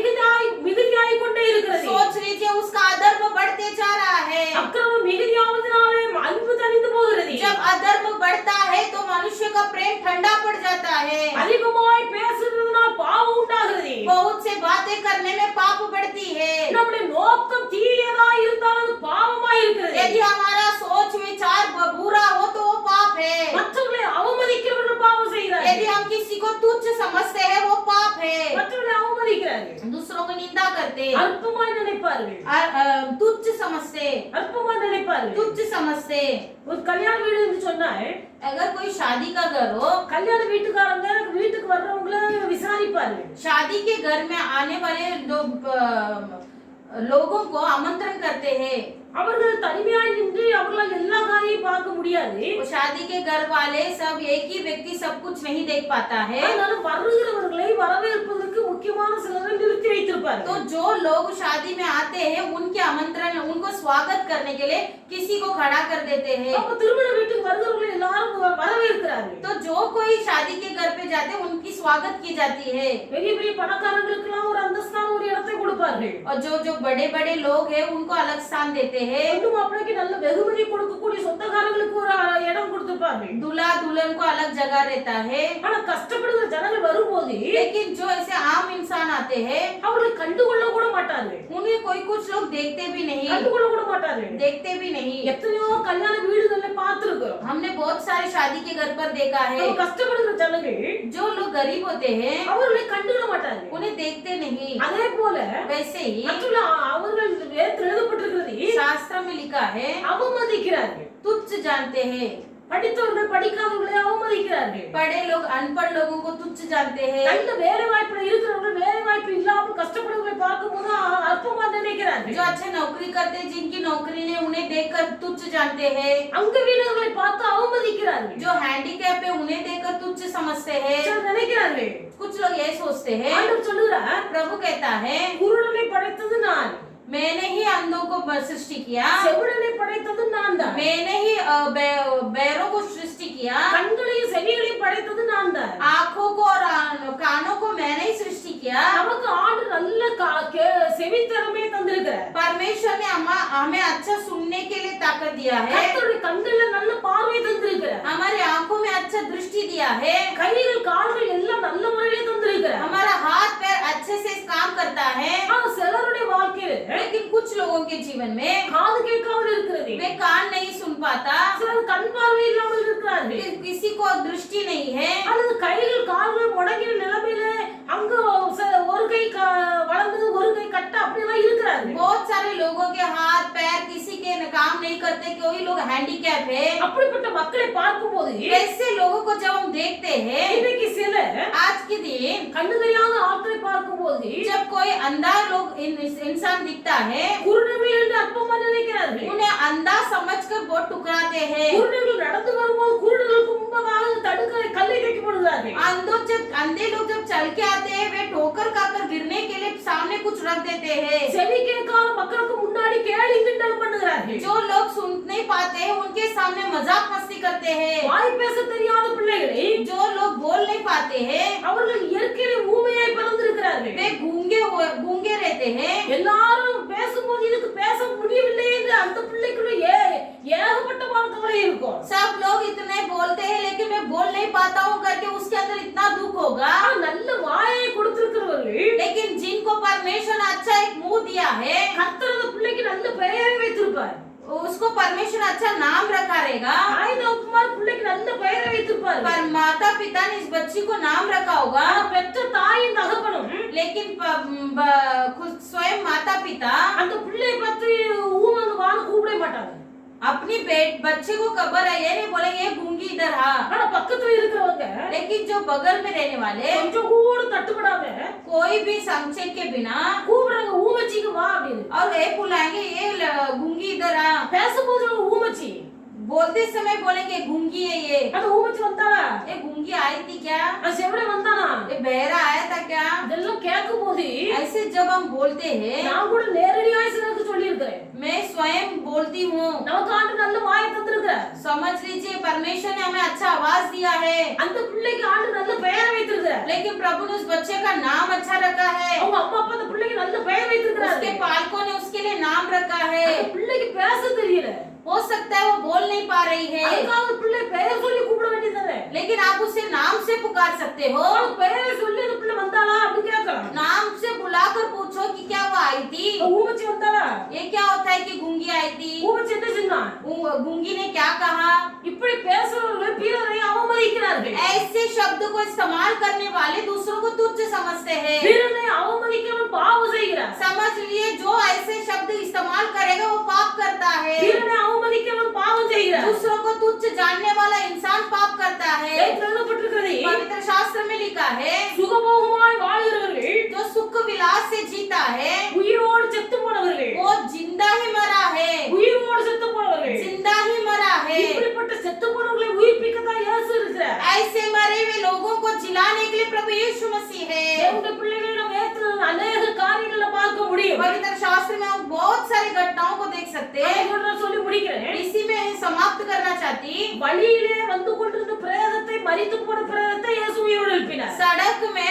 மிகுதியாய் கொண்டே இருக்கிறது. सोच लीजिए उसका अधर्म बढ़ते जा रहा है। அக்கிரமம் மிகுதியாவதனாலே அன்பு தணிந்து போகிறது. जब अधर्म बढ़ता है तो मनुष्य का प्रेम ठंडा पड़ जाता है। அதிகமாய் பேசுறதுனால் பாவம் உண்டாகிறது. बहुत से बातें करने में पाप बढ़ती है। நம்முடைய நோக்கம் தீயதாய் இருந்தால் அது பாவமாய் இருக்கிறது. यदि हमारा सोच विचार बुरा हो तो वो पाप है। மற்றவர்களை அவமதிக்கிறவர்கள் பாவம் செய்கிறார்கள். यदि हम किसी को तुच्छ समझते हैं वो पाप है। மற்றவர்களை அவமதிக்கிறார்கள், दूसरों को निंदा करते, அற்பமாய் நினைப்பார்கள், तुच्छ समझते, அற்பமாய் நினைப்பார்கள். तुच्छ समझते। ஒரு கல்யாண வீடு என்று சொன்னால் अगर कोई शादी का घर हो, கல்யாண வீட்டுக்காரங்க வீட்டுக்கு வர்றவங்களை விசாரிப்பார்கள். शादी के घर में आने वाले लोगों को आमंत्रण करते हैं। அவர்கள் தனிமையாய் நின்று அவர்களால் எல்லா காரியம் பார்க்க முடியாது. वो शादी के घर वाले सब एक ही व्यक्ति सब कुछ नहीं देख पाता है। அதனால வருகிறவர்களை வரவேற்பதற்கு முக்கியமான சிலரை நிறுத்தி வைத்திருப்பார்கள். तो जो लोग शादी में आते हैं उनके आमंत्रण उनको स्वागत करने के लिए किसी को खड़ा कर देते हैं। அப்ப திருமண வீட்டுக்கு வருகிறவர்களை எல்லாரும் வரவேற்கிறார்கள். तो जो कोई शादी के घर पे जाते हैं उनकी स्वागत की जाती है। பெரிய பெரிய பணக்காரங்களுக்கு எல்லாம் ஒரு அந்தஸ்தான ஒரு இடத்தை கொடுப்பார்கள். और जो बड़े बड़े लोग हैं उनको अलग स्थान देते हैं। பொண்ணு மாப்பிள்ளைக்கு நல்ல வெகுமதி கொடுக்கக்கூடிய சொந்தக்காரங்களுக்கு ஒரு இடம் கொடுத்திருப்பார்கள். दूल्हा दुल्हन को अलग जगह रहता है। ஆனா கஷ்டப்படுகிற ஜனங்கள் வரும்போது लेकिन जो ऐसे आम इंसान आते हैं அவர்களை கண்டுகொள்ள கூட மாட்டார்கள். उन्हें कोई कुछ लोग देखते भी नहीं, கண்டுகொள்ள கூட மாட்டார்கள். देखते भी नहीं। எத்தனையோ கல்யாண வீடுகள்ல பார்த்திருக்கிறோம். हमने बहुत सारे शादी के घर पर देखा है நம்ம கஷ்டப்படுகிற ஜனங்கள் जो लोग गरीब होते हैं அவர்களை கண்டுகொள்ள மாட்டார்கள். उन्हें देखते नहीं। அதே போல वैसे ही மற்றவர்கள் அவர்கள் வேதத்தில் எழுதப்பட்டிருக்கிறது शास्त्र में लिखा है அவமதிக்கிறார்கள். तुच्छ जानते हैं। படித்தவர்கள் படிக்காதவர்களை அவமதிக்கிறார்கள். पढ़े लोग अनपढ़ लोगों को तुच्छ जानते हैं। நல்ல வேலை வாய்ப்புல இருக்கிறவர்கள் வேலை வாய்ப்பு இல்லாமல் கஷ்டப்படுவதை பார்க்கும்போது அற்பமா நினைக்கிறார்கள். जो अच्छे नौकरी करते हैं जिनकी नौकरी ने उन्हें देखकर तुच्छ जानते हैं। அங்கவீனர்களை பார்த்து அவமதிக்கிறார்கள். जो हैंडीकैप है उन्हें देखकर तुच्छ समझते हैं। சிலர் நினைக்கிறார்கள். कुछ लोग ये सोचते हैं, ஆண்டவர் சொல்லுகிறார், प्रभु कहता है குருடனை படைத்தது நான், मैंने ही अंधों को सृष्टि किया, செவிடனை படைத்தது நான் தான், मैंने ही बैरों को सृष्टि किया, கண்களையும் செவிகளையும் படைத்தது நான் தான். आंखों को और कानों को मैंने ही सृष्टि किया। நமக்கு ஆண்டு நல்ல செவி திறமையை தந்திருக்கிறார். परमेश्वर ने हमें अच्छा सुनने के लिए ताकत दिया है। கர்த்தருடைய கண்கள்ல நல்ல பார்வை தந்திருக்கிறார். हमारे आंखों में अच्छा दृष्टि दिया है। கைகள் கால்கள் எல்லாம் நல்ல முறையிலே தந்திருக்கிறார். हमारा हाथ पैर अच्छे से काम करता है। ஆனா சிலருடைய வாழ்க்கையில लेकिन कुछ लोगों के जीवन में காது கேட்காமல் இருக்கிறது, वे कान नहीं सुन पाता, சிலர் கண் பார்வை இல்லாமல் இருக்கிறார்கள், किसी को दृष्टि नहीं है, அல்லது கைகள் கால்கள் முடங்கின நிலைமையில அங்க ஒரு கை வளர்ந்தது ஒரு கை கட்ட அப்படிலாம் இருக்கிறார்கள். बहुत सारे लोगों के हाथ पैर किसी के काम नहीं करते, कोई लोग हैंडीकैप है। அப்படிப்பட்ட மக்களை பார்க்கும்போது ऐसे लोगों को जब हम देखते हैं இன்னைக்கு சில आज के दिन கண்ணு தெரியாத ஆட்களை பார்க்கும்போது जब कोई अंधा लोग इंसान दिखता है குருடர்கள் என்று அற்பமா நினைக்கிறார்கள். उन्हें अंधा समझकर बहुत टुकराते हैं। குருடர்கள் நடந்து வரும்போது குருடர்களுக்கு முன்பதாக தடுக்க கல்லை தைக்கப்படுகிறார்கள். अंधे लोग जब चल के आते हैं वे ठोकर खाकर गिरने के लिए सामने कुछ रख देते हैं। செவி கேட்காத மக்களுக்கு முன்னாடி கேலி கிண்டல் பண்ணுகிறார்கள். जो लोग सुन नहीं पाते हैं उनके सामने मजाक मस्ती करते हैं। வாய் பேச தெரியாத பிள்ளைகளை जो लोग बोल नहीं पाते हैं அவர்கள் இயற்கையிலே ஊமையாய் பிறந்திருக்கிறார்கள். वे गूंगे रहते हैं। எல்லாரும் பேசும்போது இதுக்கு பேச முடியவில்லை என்று அந்த பிள்ளைக்குள்ள ஏகப்பட்டமான கவலை இருக்கும். सब लोग इतने बोलते हैं लेकिन मैं बोल नहीं पाता हूँ करके उसके अंदर इतना दुख होगा। நல்ல வாயை கொடுத்திருக்கிறவர்கள் लेकिन जिनको परमेश्वर अच्छा एक मुंह दिया है கர்த்தர் அந்த பிள்ளைக்கு நல்ல பெயரை வைத்திருப்பார். उसको परमेश्वर अच्छा नाम रखा रहेगा, தாய் தகப்பன்மார் பிள்ளைக்கு நல்ல பெயரை வைத்திருப்பாரு. पर माता पिता ने इस बच्ची को नाम रखा होगा, ஆனா பெற்ற தாயும் தகப்பனும் लेकिन खुद स्वयं माता पिता அந்த பிள்ளையை பத்தி ஊமன்னு வான்னு கூப்பிடவே மாட்டாங்க. अपनी बच्चे को खबर है, ये नहीं बोलेंगे ये गूंगी इधर हा, ஆனா பக்கத்துல இருக்கிறவங்க लेकिन जो बगल में रहने वाले கொஞ்சம் கூட தட்டுப்படாம कोई भी संक्षेप के बिना கூப்பிடுறாங்க, ஊமச்சிக்கு வா அப்படின்னு. और ये बुलाएंगे ये गूंगी इधर आ, பேசும்போது ஊமச்சி, बोलते समय बोलेंगे गूंगी है ये அந்த ஊமச்சி வந்தாளா, गूंगी आई थी क्या, அது செவிட வந்தானா, ये बहरा आया था क्या, இதெல்லாம் கேட்கும் போது ऐसे जब हम बोलते हैं, நான் கூட நேரடியாக சிலருக்கு சொல்லி இருக்கிறேன். मैं स्वयं बोलती हूँ, நமக்கு ஆண்டு நல்ல வாயை தந்திருக்கிறார். समझ लीजिए परमेश्वर ने हमें अच्छा आवाज दिया है, அந்த பிள்ளைக்கு ஆண்டு நல்ல பெயரை வைத்திருக்கிறார். लेकिन प्रभु ने उस बच्चे का नाम अच्छा रखा है, அவங்க அம்மா அப்பா அந்த பிள்ளைக்கு நல்ல பெயர் வைத்திருக்கிறார். उसके पालकों ने उसके लिए नाम रखा है, அந்த பிள்ளைக்கு பேச தெரியல, हो सकता है वो बोल नहीं पा रही है, அதுக்காக பிள்ளை பெயர் சொல்லி கூப்பிட வேண்டியதானே. लेकिन आप उसे नाम से पुकार सकते हो, அவளுக்கு பெயரை சொல்லி அந்த பிள்ளை வந்தாளா அப்படின்னு கேட்கலாம். नाम से बुलाकर पूछो कि क्या वो आई थी, ஊமச்சி வந்தாளா, ये क्या होता है कि गूंगी आई थी, ஊமச்சி என்ன சொன்னா, गूंगी ने क्या कहा, இப்படி பேசுறவர்கள் பிறரை அவமதிக்கிறார்கள். ऐसे शब्द को इस्तेमाल करने वाले दूसरों को तुच्छ समझते हैं, பிறரை அவமதிக்கிறவன் பாவம் செய்கிறார். समझ लिए जो ऐसे शब्द इस्तेमाल करेगा वो पाप करता है, பிறரை அவமதிக்கிறவன் பாவம் செய்கிறார். दूसरों को तुच्छ जानने वाला इंसान पाप करता है, வேதத்தில் எழுதப்பட்டிருக்கிறது, पवित्र शास्त्र में लिखा है சுகபோகமாய் வாழ்கிறவர்கள் जो सुख विलास से जीता है உயிரோடு செத்து போனவர்கள், वो जिंदा ही मरा है, உயிரோடு செத்து போனவர்கள், जिंदा ही मरा है, இப்படிப்பட்ட செத்து போனவர்களை உயிர்ப்பிக்கத்தான் இயேசு இருக்கிறார். ऐसे मरे हुए लोगों को जिलाने के लिए प्रभु यीशु मसीह है, தேவனுடைய பிள்ளைகளை நாம் வேதத்தில் அநேக காரியங்களை பார்க்க முடியும். पवित्र शास्त्र में हम बहुत सारी घटनाओं को देख सकते हैं, அதை நான் சொல்லி முடிக்கிறேன். इसी में समाप्त करना चाहती, வழியிலே வந்து கொண்டிருந்த பிரேதத்தை, மரித்து போன பிரேதத்தை இயேசு உயிரோடு எழுப்பினார். सड़क में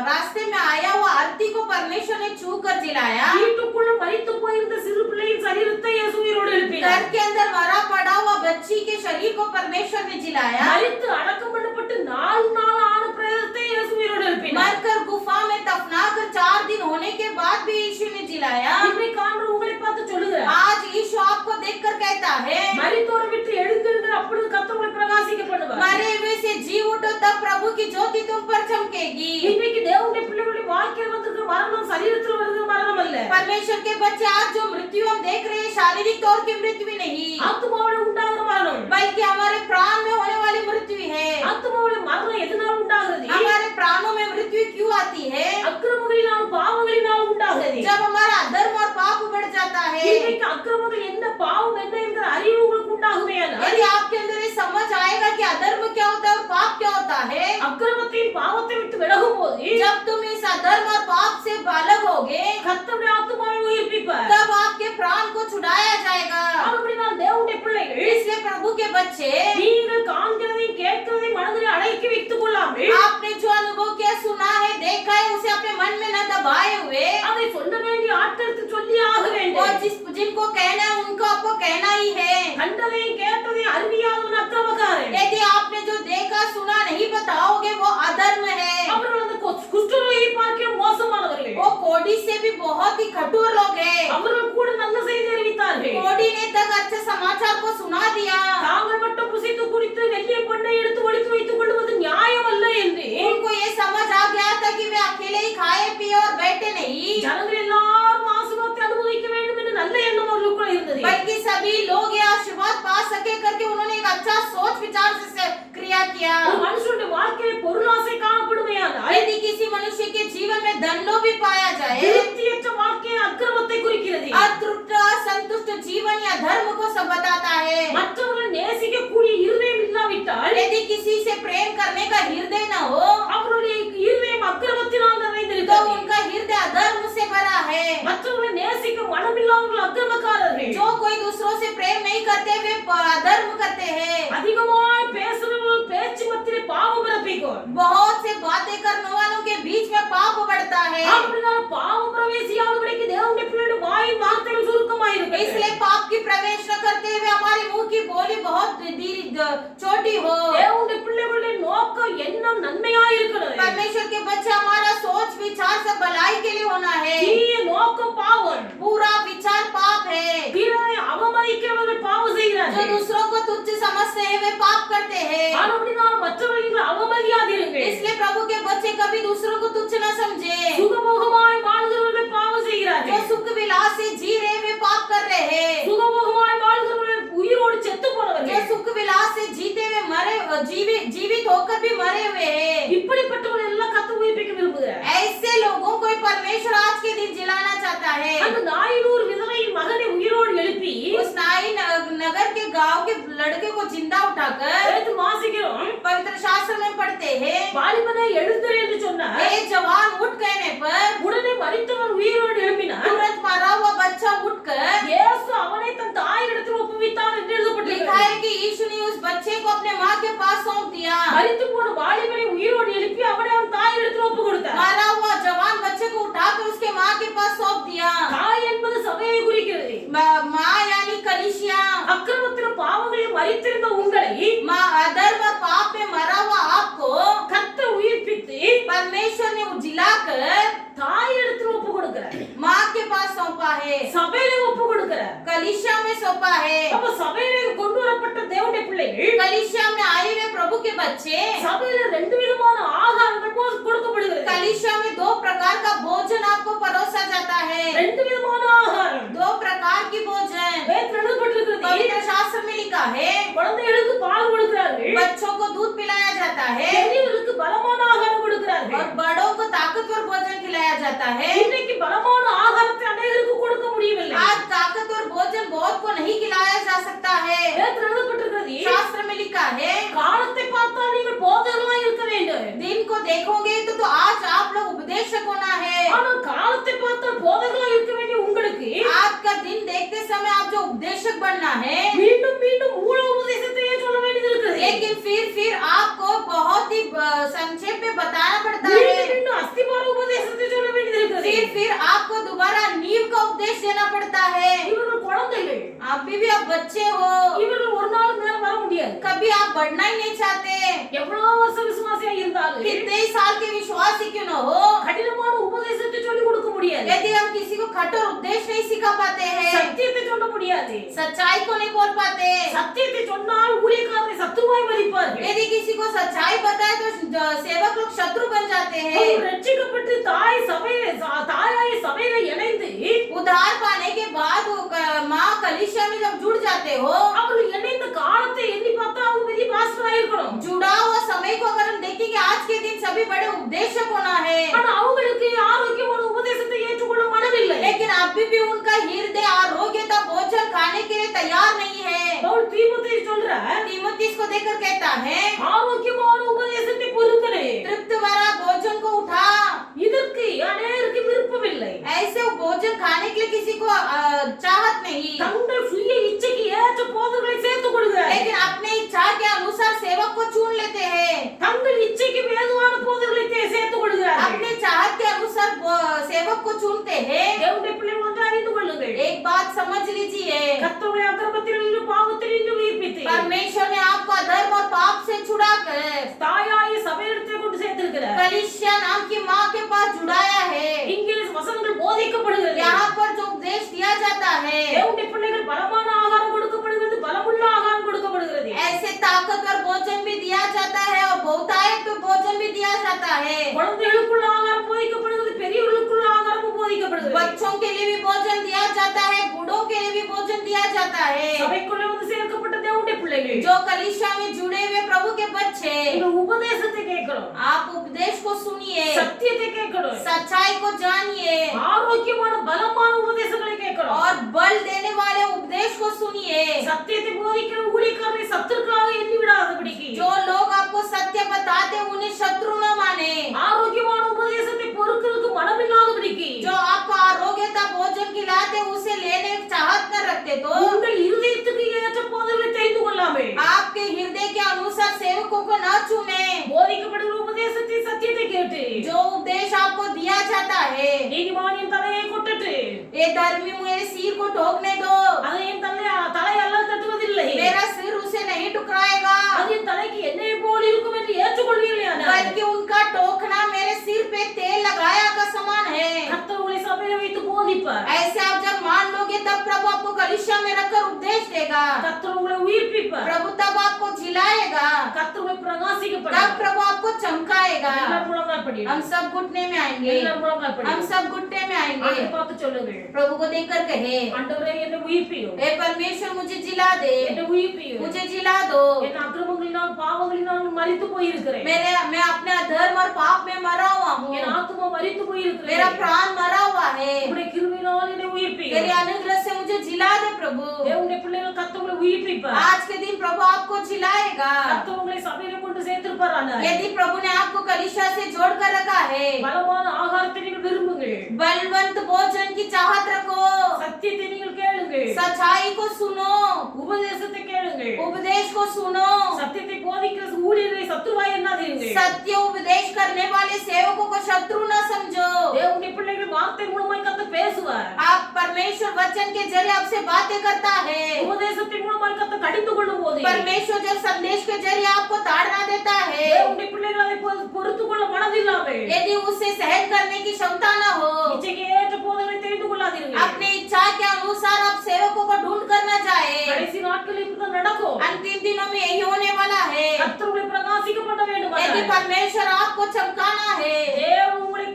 रास्ते में आया हुआ अर्थी को परमेश्वर ने छू कर जिलाया, வீட்டுக்குள்ள மரித்து போயிருந்த சிறு பிள்ளையின் சரீரத்தை இயேசு உயிரோடு எழுப்பினார். घर के अंदर मरा पड़ा हुआ बच्ची के शरीर को परमेश्वर ने जिलाया, மரித்து அடக்கம் பண்ணப்பட்டு 4 நாள் ஆன பிரேதத்தை இயேசு உயிரோடு எழுப்பினார். मरकर गुफा में दफना कर 4 दिन होने के बाद भी यीशु ने जिलाया, இன்றைக்கு காண்ற உங்களை பார்த்து சொல்லுகிறார், आज यीशु आपको देखकर कहता है மரித்தோரை விட்டு எழுந்திருங்கள், அப்பொழுது கர்த்தர் உங்களை பிரகாசிக்க பண்ணுவார். मरे हुए से जी उठो तब प्रभु की ज्योति तुम पर चमकेगी, இன்னைக்கு தேவனுடைய பிள்ளைகளுடைய வாழ்க்கையில் வந்திருக்கிற மரணம் சரீரத்தில் வருகிற மரணம் அல்ல. परमेश्वर के बच्चे आज जो मृत्यु हम देख रहे हैं शारीरिक तौर की मृत्यु नहीं, ஆத்துமாவோட உண்டாகிற மரணம். बल्कि हमारे प्राण में होने वाली मृत्यु है, ஆத்துமாவோட மரணம் எதனால் உண்டாகிறது? हमारे प्राणों में मृत्यु क्यों आती है, அக்கிரமங்களினால் பாவங்களினால் உண்டாகிறது. जब हमारा अधर्म और पाप बढ़ जाता है, இன்னைக்கு அக்கிரமங்கள் என்ன, பாவம் என்ன என்கிற அறிவு உங்களுக்கு உண்டாகுமேயானால் यदि आपके अंदर ये समझ आएगा कि अधर्म क्या होता है और पाप क्या होता है, அக்கிரமத்தையும் பாவத்தை விட்டு விலகும் போது जब तुम इस अधर्म और पाप से अलग होगे கர்த்தருடைய ஆத்துமாவை உயிர்ப்பிப்பார். तब आपके प्राण को छुड़ाया जाएगा, அப்படினால் தேவனுடைய பிள்ளைகள் इसलिए प्रभु के बच्चे நீங்கள் காண்கிறதையும் கேட்கிறதையும் மனதில் அடக்கி வைத்துக் கொள்ளாமல் आपने जो अनुभव किया सुना है देखा है उसे अपने मन में न दबाए हुए, அதை சொல்ல வேண்டிய ஆட்களுக்கு சொல்லி ஆக और வேண்டும். जिनको कहना है उनको आपको कहना ही है, கண்டதையும் கேட்டதையும் அறிவியாதவன் அக்கிரமக்காரன். यदि आपने जो देखा सुना नहीं बताओगे वो अधर्म है, அவர்கள் அந்த குஷ்டரோகியை பார்க்க மோசமானவர்கள். वो कोड़ी से भी बहुत ही कठोर लोग हैं, அவர்கள் கூட நல்ல செய்தி அறிவித்தார்கள். कोड़ी ने तक अच्छे समाचार को सुना दिया, தாங்கள் மட்டும் புசித்து குடித்து வெள்ளிய பொண்ணை எடுத்து ஒளித்து வைத்துக் கொள்வது நியாயம் அல்ல என்று उनको ये समझ आ गया था कि वे अकेले ही खाए पिए और बैठे नहीं, ஜனங்கள் எல்லாரும் ஆசீர்வாதத்தை அனுபவிக்க வேண்டும் என்று நல்ல எண்ணம் அவர்களுக்குள்ள இருந்தது. बल्कि सभी लोग ये आशीर्वाद पा सके करके उन्होंने एक अच्छा सोच विचार से क्रिया किया, ஒரு மனுஷனுடைய வாழ்க்கையில பொருளாசை காணப்படுமையானால் यदि किसी मनुष्य के जीवन में धन भी पाया जाए, திருப்தியற்ற வாழ்க்கை அக்கிரமத்தை குறிக்கிறது. अतृप्त असंतुष्ट जीवन या धर्म को सब बताता है, மற்றவர்களை நேசிக்கக்கூடிய இருதயம் இல்லாவிட்டால் यदि किसी से प्रेम करने का हृदय न हो அவருடைய இருதயம் அக்கிரமத்தினால் तो நிறைந்திருக்கிறது. उनका हृदय अधर्म से भरा है, மற்றவர்களை நேசிக்க மனமில்லாதவர்கள் அக்கிரமக்காரர்கள். जो कोई दूसरों से प्रेम नहीं करते वे अधर्म करते हैं, அதிகமாய் பேசுறவர்கள் பேச்சு மத்தியிலே பாவம் பிறப்பிக்கும். बहुत से बातें करने वालों के बीच में पाप बढ़ता है, அப்படினால பாவம் பிரவேசியாதபடிக்கு தேவனுடைய பிள்ளைகளுடைய வாயின் வார்த்தைகள் சுருக்கமாயிருக்கும். इसलिए पाप की प्रवेश न करते हुए हमारे मुंह की बोली बहुत छोटी हो, தேவனுடைய பிள்ளைகளுடைய நோக்கம் எண்ணம் நன்மையாயிருக்கிறது. परमेश्वर के बच्चे हमारा सोच विचार सब भलाई के लिए होना है, தீய நோக்கம் பாவம். पूरा विचार पाप है, பிறரை செய்கிறார்கள். दूसरों को तुच्छ समझते हैं वे पाप करते हैं। ஆனபடினால் மற்றவர்களை அவமதியாதிருங்கள். इसलिए प्रभु के बच्चे कभी दूसरों को तुच्छ न समझे। சுகபோகமாய் வாழ்கிறவர்கள் பாவம் जो செய்கிறார்கள். सुख विलास से जी रहे वे पाप कर रहे हैं। சுகபோகமாய் வாழ்கிறவர்கள் உயிரோடு செத்து जो போனவர்கள். सुख विलास से जीते हुए मरे जीवित होकर भी मरे हुए हैं। இப்படிப்பட்டவர்கள் எல்லாம் கர்த்தர் உயிர்ப்பிக்க விரும்புகிறார். ऐसे लोगों को परमेश्वर आज के दिन जिलाना चाहता है। அந்த நாயினூர் விதவையின் மகனை உயிரோடு எழுப்பி उस नाई नगर के गांव के लड़के को जिंदा उठाकर எடுத்து வாசிக்கிறோம். पवित्र शास्त्र में पढ़ते हैं। வாலிபனே எழுந்திரு என்று சொன்னார். ए जवान उठ कहने पर உடனே மரித்தவன் உயிரோடு எழுப்பினார். तुरंत मरा हुआ बच्चा उठकर இயேசு அவனை தன் தாயினிடத்தில் ஒப்புவித்தார் என்று लिखा எழுதப்பட்டிருக்கிறது. है कि यीशु ने उस बच्चे को अपने माँ के पास सौंप दिया। மரித்து போன வாலிபனை உயிரோடு எழுப்பி அவனை அவன் தாயினிடத்தில் ஒப்பு கொடுத்தார். मरा हुआ जवान बच्चे को उठाकर उसके माँ के पास सौंप दिया। தாய் என்பது சபையை குறிக்கிறது. माँ यानी कलीसिया। அக்கிரமத்திலும் பாவங்களில் மரித்திருந்த உங்களை माँ अधर्म और पाप में मरा हुआ आपको கர்த்தர் உயிர்ப்பித்து परमेश्वर ने जिलाकर தாயினிடத்தில் ஒப்பு கொடுக்கிறார். माँ के पास सौंपा है। சபையில ஒப்பு கொடுக்கிறார். कलीसिया में सौंपा है। அப்ப சபையில கொண்டு வரப்பட்ட தேவனுடைய பிள்ளைகள் कलीसिया में आए हुए प्रभु के बच्चे சபையில ரெண்டு விதமான ஆகாரங்கள் கொடுக்கப்படுகிறது. कलीसिया में दो प्रकार का भोजन आपको परोसा जाता है। ரெண்டு விதமான ஆகாரம் दो प्रकार की भोजन வேதத்தில் எழுதப்பட்டிருக்கிறது. पवित्र शास्त्र में लिखा है। குழந்தைகளுக்கு பால் கொடுக்கிறார்கள். बच्चों को दूध पिलाया जाता है பெரியவர்களுக்கு பலமான ஆகாரம் கொடுக்கிறார்கள். और बड़ों को ताकतवर भोजन खिलाया जाता है। இன்னைக்கு பலமான ஆகாரத்தை அநேகருக்கு கொடுக்க முடியவில்லை. आज ताकतवर भोजन बहुत को नहीं खिलाया जा सकता है। வேதத்தில் எழுதப்பட்டிருக்கிறது. शास्त्र में लिखा है காலத்தை பார்த்தால் நீங்கள் போதகர்களாய் இருக்க வேண்டும். दिन को देखोगे तो आज आप लोग उपदेशक होना है। ஆனால் காலத்தை பார்த்தால் போதகர்களாய் இருக்க வேண்டிய உங்களுக்கு आज का दिन देखते समय आप जो उपदेशक बनना है। மீண்டும் மீண்டும் மூல உபதேசத்தையே சொல்ல வேண்டியது இருக்குது. लेकिन फिर आपको बहुत ही संक्षेप में बताना पड़ता மீண்டும் है। மீண்டும் அஸ்திபார உபதேசத்தை சொல்ல வேண்டியது இருக்குது. फिर आपको दोबारा नींव का उपदेश देना पड़ता है। இவர்கள் குழந்தைகள். अभी भी आप बच्चे हो, இவர்கள் ஒரு நாள் மேல வர முடியாது. कभी आप बढ़ना ही नहीं चाहते। எவ்வளவு வருஷம் விசுவாசியா இருந்தாலும் कितने ही साल के विश्वासी क्यों न हो, கடினமான உபதேசத்தை சொல்லி கொடுக்க முடியாது. यदि हम किसी को कठोर उपदेश नहीं सिखा पाते हैं, சத்தியத்தை சொல்ல முடியாது. सच्चाई को नहीं बोल पाते, சத்தியத்தை சொன்னால் ஊழியக்காரரை சத்துருவாய் மதிப்பார்கள். यदि किसी को सच्चाई बताए तो सेवक लोग शत्रु बन जाते हैं। அவர் ரட்சிக்கப்பட்டு தாயாய சபையில இணைந்து उद्धार पाने के बाद वो माँ कलीसिया में जब जुड़ जाते हो, அவர்கள் இணைந்த காலத்தை எண்ணி பார்த்தா அவங்க பெரிய பாஸ்டரா இருக்கணும். जुड़ा हुआ समय को अगर हम देखेंगे आज के दिन सभी बड़े उपदेशक होना है। ஆனா அவங்களுக்கு ஆரோக்கியமான உபதேசத்தை ஏற்றுக்கொள்ள மனதில்லை. लेकिन अभी भी उनका हृदय आरोग्यता भोजन खाने के लिए तैयार नहीं है। பவுல் தீமோத்தேயுவை சொல்றார், तीमुथियुस को देखकर कहता है ஆரோக்கியமான உபதேசத்தை பொறுத்தனே तृप्त वाला भोजन को उठा। இதற்கு அநேகருக்கு விருப்பமில்லை. ऐसे भोजन खाने के लिए किसी को चाहत नहीं, தங்கள் சுய இச்சைக்கு ஏற்ற போதகர்களை சேர்த்துக் கொள்கிறார். लेकिन अपने इच्छा के अनुसार सेवक को चुन लेते हैं। தங்கள் இச்சைக்கு வேதுவான போதகர்களை சேர்த்துக் கொள்கிறார். अपने चाहत के अनुसार सेवक को चुनते हैं। தேவனுடைய பிள்ளைகள் ஒன்று அறிந்து கொள்ளுங்கள். एक बात समझ लीजिए, கர்த்தருடைய அக்கிரமத்திலிருந்து பாவத்திலிருந்து உயிர்ப்பித்து परमेश्वर ने आपको अधर्म और पाप से छुड़ाकर தாயாய சபையிடத்தில் கொண்டு சேர்த்திருக்கிறார். कलीसिया नाम की माँ के पास जुड़ाया है। இங்கே வசனங்கள் போதிக்கப்படுகிறது. यहाँ पर जो उपदेश दिया जाता है, தேவனுடைய பிள்ளைகள் பலமான ஆகாரம் கொடுக்கப்படுகிறது, பலமுள்ள ஆகாரம் கொடுக்கப்படுகிறது. ऐसे ताकतवर भोजन भी दिया जाता है और बहुतायत भोजन भी दिया जाता है। குழந்தைகளுக்குள்ள ஆகாரம் போதிக்கப்படுகிறது, பெரியவர்களுக்குள்ள ஆகாரமும் போதிக்கப்படுகிறது. बच्चों के लिए भी भोजन दिया जाता है, बूढ़ों के लिए भी भोजन दिया जाता है। சபைக்குள்ள வந்து சேர்க்கப்பட்ட தேவனுடைய பிள்ளைகள் जो कलीसिया में जुड़े हुए प्रभु के बच्चे, இந்த உபதேசத்தை கேட்கணும், आप उपदेश को सुनिए, சத்தியத்தை கேட்கணும், सच्चाई को जानिए ஆரோக்கியமான பலமான உபதேசங்களை கேட்கணும். और बल देने वाले उपदेश को सुनिए। சத்தியத்தை போதிக்கிற ஊழியக்காரரை சத்துருக்களாக எண்ணி விடாதபடிக்கு जो लोग आपको सत्य बताते उन्हें शत्रु न माने। ஆரோக்கியமான உபதேசத்தை பொறுக்கிறதுக்கு மனமில்லாதபடிக்கு जो आपको आरोग्यता भोजन खिलाते उसे लेने की चाहत न रखते तो உங்கள் இருதயத்துக்கு ஏற்ற போதகங்களை தெரிந்து கொள்ளாமல் आपके हृदय के अनुसार सेवकों को न चुने। போதிக்கப்படுகிற உபதேசத்தை சத்தியத்தை கேட்டு जो उपदेश आपको दिया जाता है, நீதிமானின் தலையை கொட்டட்டு ये धर्मी मेरे सिर को ठोकने दो, அதை என் தலை அல்ல தட்டுவதில்லை, मेरा सिर उसे नहीं टुकराएगा, அது என் தலைக்கு எண்ணெய் போல் இருக்கும் என்று ஏற்றுக்கொள்வீர்களானால் बल्कि उनका टोकना मेरे सिर पे तेल लगाया का समान है। கர்த்தர் உங்களை சபையில வைத்து போதிப்பார். ऐसे आप जब मान लोगे तब प्रभु प्रभु आपको कलीसिया में रखकर उपदेश देगा, கர்த்தர் உங்களை உயிர்ப்பிப்பார். प्रभु तब आपको जिलाएगा, கர்த்தர் உங்களை तब பிரகாசிக்கப்படுவார். प्रभु आपको चमकाएगा। எல்லாரும் முழங்கால் படியிடுங்க. हम सब घुटने में आएंगे, எல்லாரும் முழங்கால் हम படியிடுங்க. सब घुटने में आएंगे। ஆண்டவரை பார்த்து சொல்லுங்கள், प्रभु को देखकर कहे, ஆண்டவரே என்னை உயிர்ப்பியும், हे परमेश्वर मुझे जिला दे, என்னை உயிர்ப்பியும். मुझे जिला दो। என் அக்கிரமங்களினால் பாவங்களினால் மரித்து போயிருக்கிறேன். मैं अपने अधर्म और पाप में मरा हुआ हूँ, என் ஆத்துமா மரித்து मेरा போயிருக்கிறேன். प्राण मरा हुआ है। உம்முடைய கிருபையினால் என்னை உயிர்ப்பியும். तेरे अनुग्रह से मुझे जिला दे प्रभु। தேவனுடைய பிள்ளைகள் கர்த்தர் உங்களை உயிர்ப்பிப்பார். आज के दिन प्रभु आपको जिलाएगा। கர்த்தர் உங்களை சபையில கொண்டு சேர்த்திருப்பாரானால் यदि प्रभु ने आपको कलीसिया से जोड़ कर रखा है, பலமான ஆகாரத்தை நீங்கள் விரும்புங்கள். बलवंत भोजन की चाहत रखो, சத்தியத்தை நீங்கள் கேளுங்கள். सच्चाई को सुनो, உபதேசத்தை கேளுங்கள். उपदेश को सुनो, சத்தியத்தை போதிக்கிற ஊழியரை சத்துருவாய் எண்ணாதீர்கள். सत्य उपदेश करने वाले सेवकों को शत्रु न समझो। தேவனுடைய பிள்ளைகள் வார்த்தை மூலமாய் கர்த்தர் பேசுவார். आप परमेश्वर वचन के जरिए आपसे बातें करता है। உபதேசத்தின் மூலமாய் கர்த்தர் கடிந்து கொள்ளும் போது परमेश्वर जब संदेश के जरिए आपको ताड़ना देता है, தேவனுடைய பிள்ளைகள் அதை பொறுத்து கொள்ள மனதில்லாமல் यदि उससे सहन करने की क्षमता न हो, இச்சைக்கு ஏற்ற போதனை தெரிந்து கொள்ளாதீர்கள். अपने इच्छा के अनुसार आप सेवकों को ढूंढ कर न जाए। கடைசி நாட்களில் இப்படிதான் நடக்கும். अंतिम दिनों में यही होने वाला है। கர்த்தர் உங்களை பிரகாசிக்கப்பட வேண்டும். यदि परमेश्वर आपको चमकाना है, தேவன் உங்களை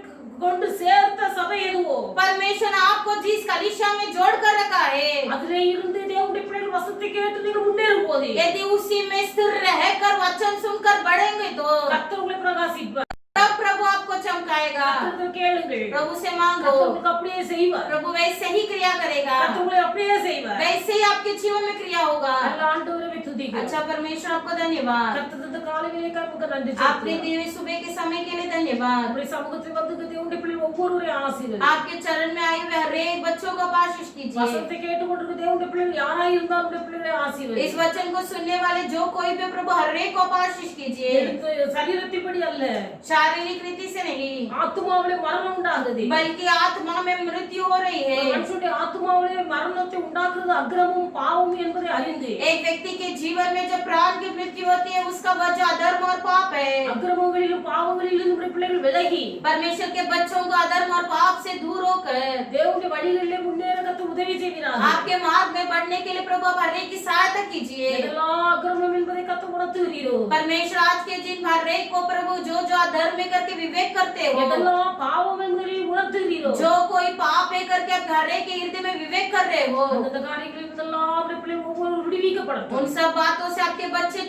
கொண்டு சேர்த்த சபை எதுவோ परमेश्वर ने आपको जिस कलीसिया में जोड़ कर रखा है, அதிலே இருந்து தேவனுடைய பிள்ளைகள் வசனத்தை கேட்டு நீங்கள் முன்னேறும் போது यदि उसी में स्थिर रहकर वचन सुनकर बढ़ेंगे तो கர்த்தர் உங்களை பிரகாசிப்பார். तब प्रभु आपको चमकाएगा। கர்த்தரை கேளுங்கள். प्रभु से मांगो, கர்த்தர் உங்களுக்கு அப்படியே செய்வார். प्रभु वैसे ही क्रिया करेगा, கர்த்தர் உங்களை அப்படியே செய்வார். वैसे ही आपके जीवन में क्रिया होगा। நல்ல ஆண்டவரை துதிக்கிறோம். अच्छा परमेश्वर आपको धन्यवाद। கர்த்தர் தந்த காலை வேளைக்காக உமக்கு நன்றி आपने செலுத்துகிறோம். दिए सुबह के समय के लिए धन्यवाद। உம்முடைய சமூகத்தில் வந்து தேவனுடைய பிள்ளைகள் ஒவ்வொருவரையும் ஆசீர்வதியும். आपके चरण में आए हुए हर एक बच्चों को आशीष कीजिए। வசனத்தை கேட்டுக்கொண்டிருக்கிற தேவனுடைய பிள்ளைகள் யாராய் இருந்தாலும் உம்முடைய பிள்ளைகளை ஆசீர்வதியும். इस वचन को सुनने वाले जो कोई भी प्रभु हर एक को आशीष कीजिए। எடுத்து சரீரத்தின்படி அல்ல, शारीरिक रीति से नहीं, ஆத்துமாவிலே மரணம் உண்டாகுது. बल्कि आत्मा में मृत्यु हो रही है। மனுஷனுடைய ஆத்துமாவிலே மரணத்தை உண்டாக்குறது அக்கிரமம் பாவம் என்பதை அறிந்து एक व्यक्ति के जीवन में जब प्राण की मृत्यु होती है, उसका वजह अधर्म और पाप है। அக்கிரமங்களிலும் பாவங்களிலும் நம்முடைய பிள்ளைகள் விலகி परमेश्वर के बच्चों को अधर्म और पाप से दूर होकर தேவனுடைய வழிகளிலே முன்னேற கர்த்தர் உதவி செய்கிறார். आपके मार्ग में बढ़ने के लिए प्रभु आप हर एक की सहायता कीजिए। இதெல்லாம் அக்கிரமம் என்பதை கர்த்தர் உணர்த்துகிறீரோ. परमेश्वर आज के दिन हर एक को प्रभु जो जो अधर्म में करके विवेक करते हो, இதெல்லாம் பாவம் என்பதை உணர்த்துகிறீரோ. जो कोई पाप है करके आप घर के हृदय में विवेक कर रहे हो, அந்த காரியங்களில் இதெல்லாம் நம்முடைய பிள்ளைகள் ஒவ்வொரு விடுவிக்கப்படட்டும். उन सब बातों से आपके बच्चे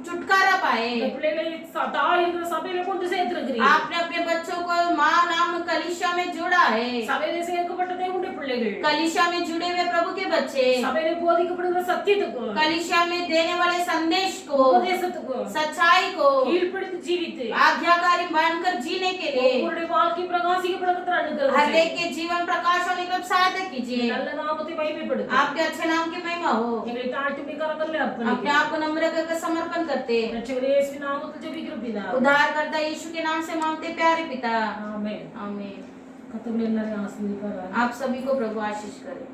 छुटकारा पाए। இந்த பிள்ளைகளை தாய் இருக்கிற சபையில கொண்டு சேர்த்திருக்கிறீர். आपने अपने बच्चों को माँ नाम कलीसिया में जोड़ा है। சபையிலே சேர்க்கப்பட்ட தேவனுடைய பிள்ளைகள் कलीसिया में जुड़े हुए प्रभु के बच्चे சபையிலே போதிக்கப்படுகிற சத்தியத்துக்கும் कलीसिया में देने वाले संदेश को, உபதேசத்துக்கும் सच्चाई को கீழ்ப்படிந்து ஜீவித்து आज्ञाकारी मानकर जीने के लिए ஒவ்வொருடைய வாழ்க்கை பிரகாசிக்கப்பட கர்த்தர் அனுகிரகம் हर செய்யும். एक के जीवन प्रकाश होने की सहायता कीजिए। நல்ல நாமத்தை மகிமைப்படுத்தும். आपके अच्छे नाम की महिमा हो। எங்களை தாழ்த்தி கரங்களில் अपने அர்ப்பணிக்கிறோம். आप को नम्र करके समर्पण करते, ரட்சகர் இயேசு நாமத்தில் ஜெபிக்கிறோம் பிதாவே. उद्धारकर्ता यीशु के नाम से मांगते प्यारे पिता, ஆமென். आमीन। கர்த்தர் எல்லாரையும் ஆசீர்வதிப்பாராக. आप सभी को प्रभु आशीष करे।